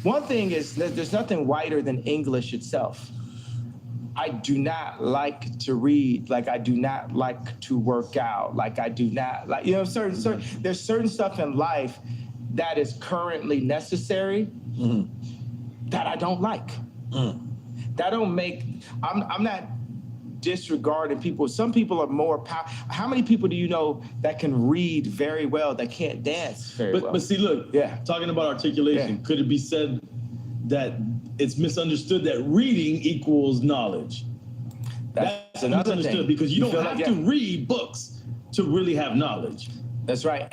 one thing is that there's nothing whiter than English itself. I do not like to read, like I do not like to work out, like I do not like, there's certain stuff in life that is currently necessary that I don't like. That don't make, I'm not disregarding people. Some people are more powerful. How many people do you know that can read very well, that can't dance very well? But see, look, talking about articulation, could it be said that it's misunderstood that reading equals knowledge? That's another misunderstood thing. Because you don't have to read books to really have knowledge. That's right.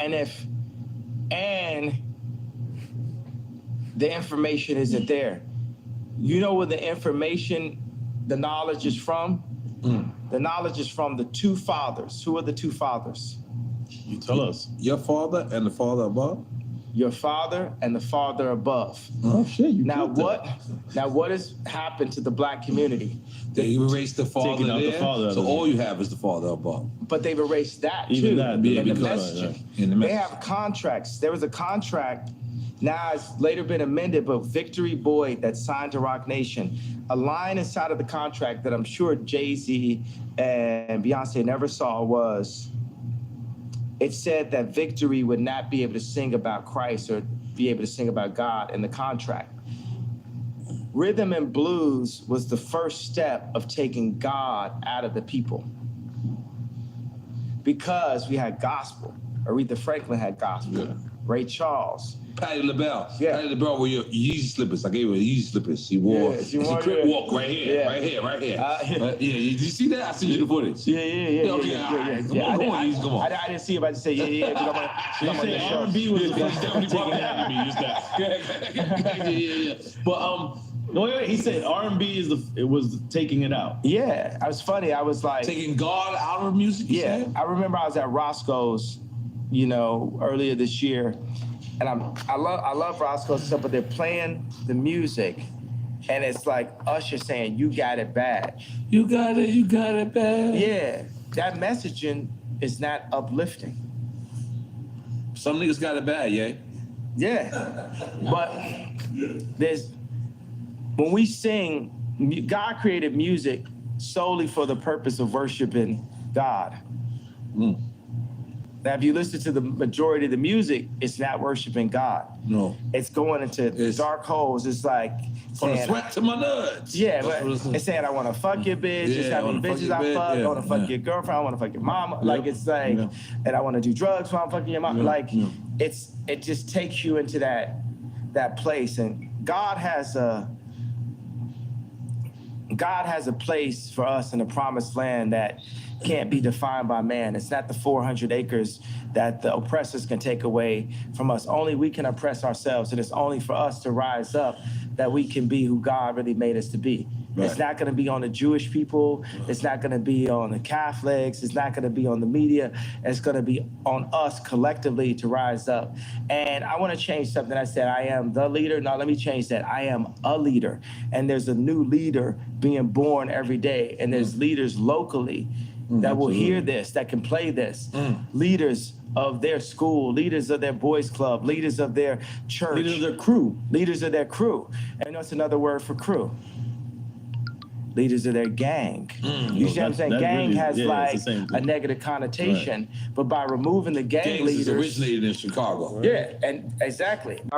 And the information isn't there. You know where the knowledge is from? The knowledge is from the 2 fathers. Who are the 2 fathers? You tell us. Your father and the father above? Your father and the father above. Oh shit! Now what has happened to the black community? They erased the father Taking out the there, father so out of all you have is the father above. But they've erased that Even too. that, in the because- messaging. in the They message. have contracts. There was a contract. Now it's later been amended, but Victory Boyd that signed to Rock Nation, a line inside of the contract that I'm sure Jay-Z and Beyonce never saw was, it said that Victory would not be able to sing about Christ or be able to sing about God in the contract. Rhythm and blues was the first step of taking God out of the people. Because we had gospel. Aretha Franklin had gospel. Ray Charles. Patti LaBelle. Yeah. Patti LaBelle wore your Yeezy slippers. I gave her Yeezy slippers. She wore. Yeah, she it's wore a crip your- walk right here, yeah. right here, right here. Yeah. Yeah, did you see that? I seen you the footage. Yeah. Okay, all right. Come on, Yeezy, come on. I didn't see it, but I just say yeah. Because They I'm on say the show. R&B was the first Yeah. time he brought that to me. Just that. yeah. But No, wait. He said R&B was taking it out. Yeah, it was funny. I was like, taking God out of music. You yeah. said? I remember I was at Roscoe's, earlier this year, and I love Roscoe's stuff, but they're playing the music, and it's like Usher saying, "You got it bad." You got it bad. Yeah, that messaging is not uplifting. Some niggas got it bad, yeah. Yeah, but when we sing, God created music solely for the purpose of worshiping God. Now, if you listen to the majority of the music, it's not worshiping God. No. It's going into dark holes. It's like From the saying, sweat to my nuts. yeah, That's but what it's it's saying I want to fuck your bitch. Yeah, It's how I many wanna fuck bitches your I bitch. fuck. Yeah, I want to fuck yeah. your girlfriend. I want to fuck your mama. Like it's like, Yeah. and I want to do drugs while I'm fucking your mama. Yeah, Like yeah. it just takes you into that place. And God has a place for us in the promised land that can't be defined by man. It's not the 400 acres that the oppressors can take away from us. Only we can oppress ourselves, and it's only for us to rise up that we can be who God really made us to be. Right. It's not going to be on the Jewish people. It's not going to be on the Catholics. It's not going to be on the media. It's going to be on us collectively to rise up. And I want to change something. I said, I am the leader. No, let me change that. I am a leader. And there's a new leader being born every day. And there's leaders locally that will hear this, that can play this. Leaders of their school, leaders of their boys club, leaders of their church. Leaders of their crew. Leaders of their crew. And that's another word for crew. Leaders of their gang. You see what I'm saying? that Gang really- has yeah, it's like the same a thing. negative connotation, but by removing the gang Gangs is leaders, originated in Chicago. yeah, and exactly. By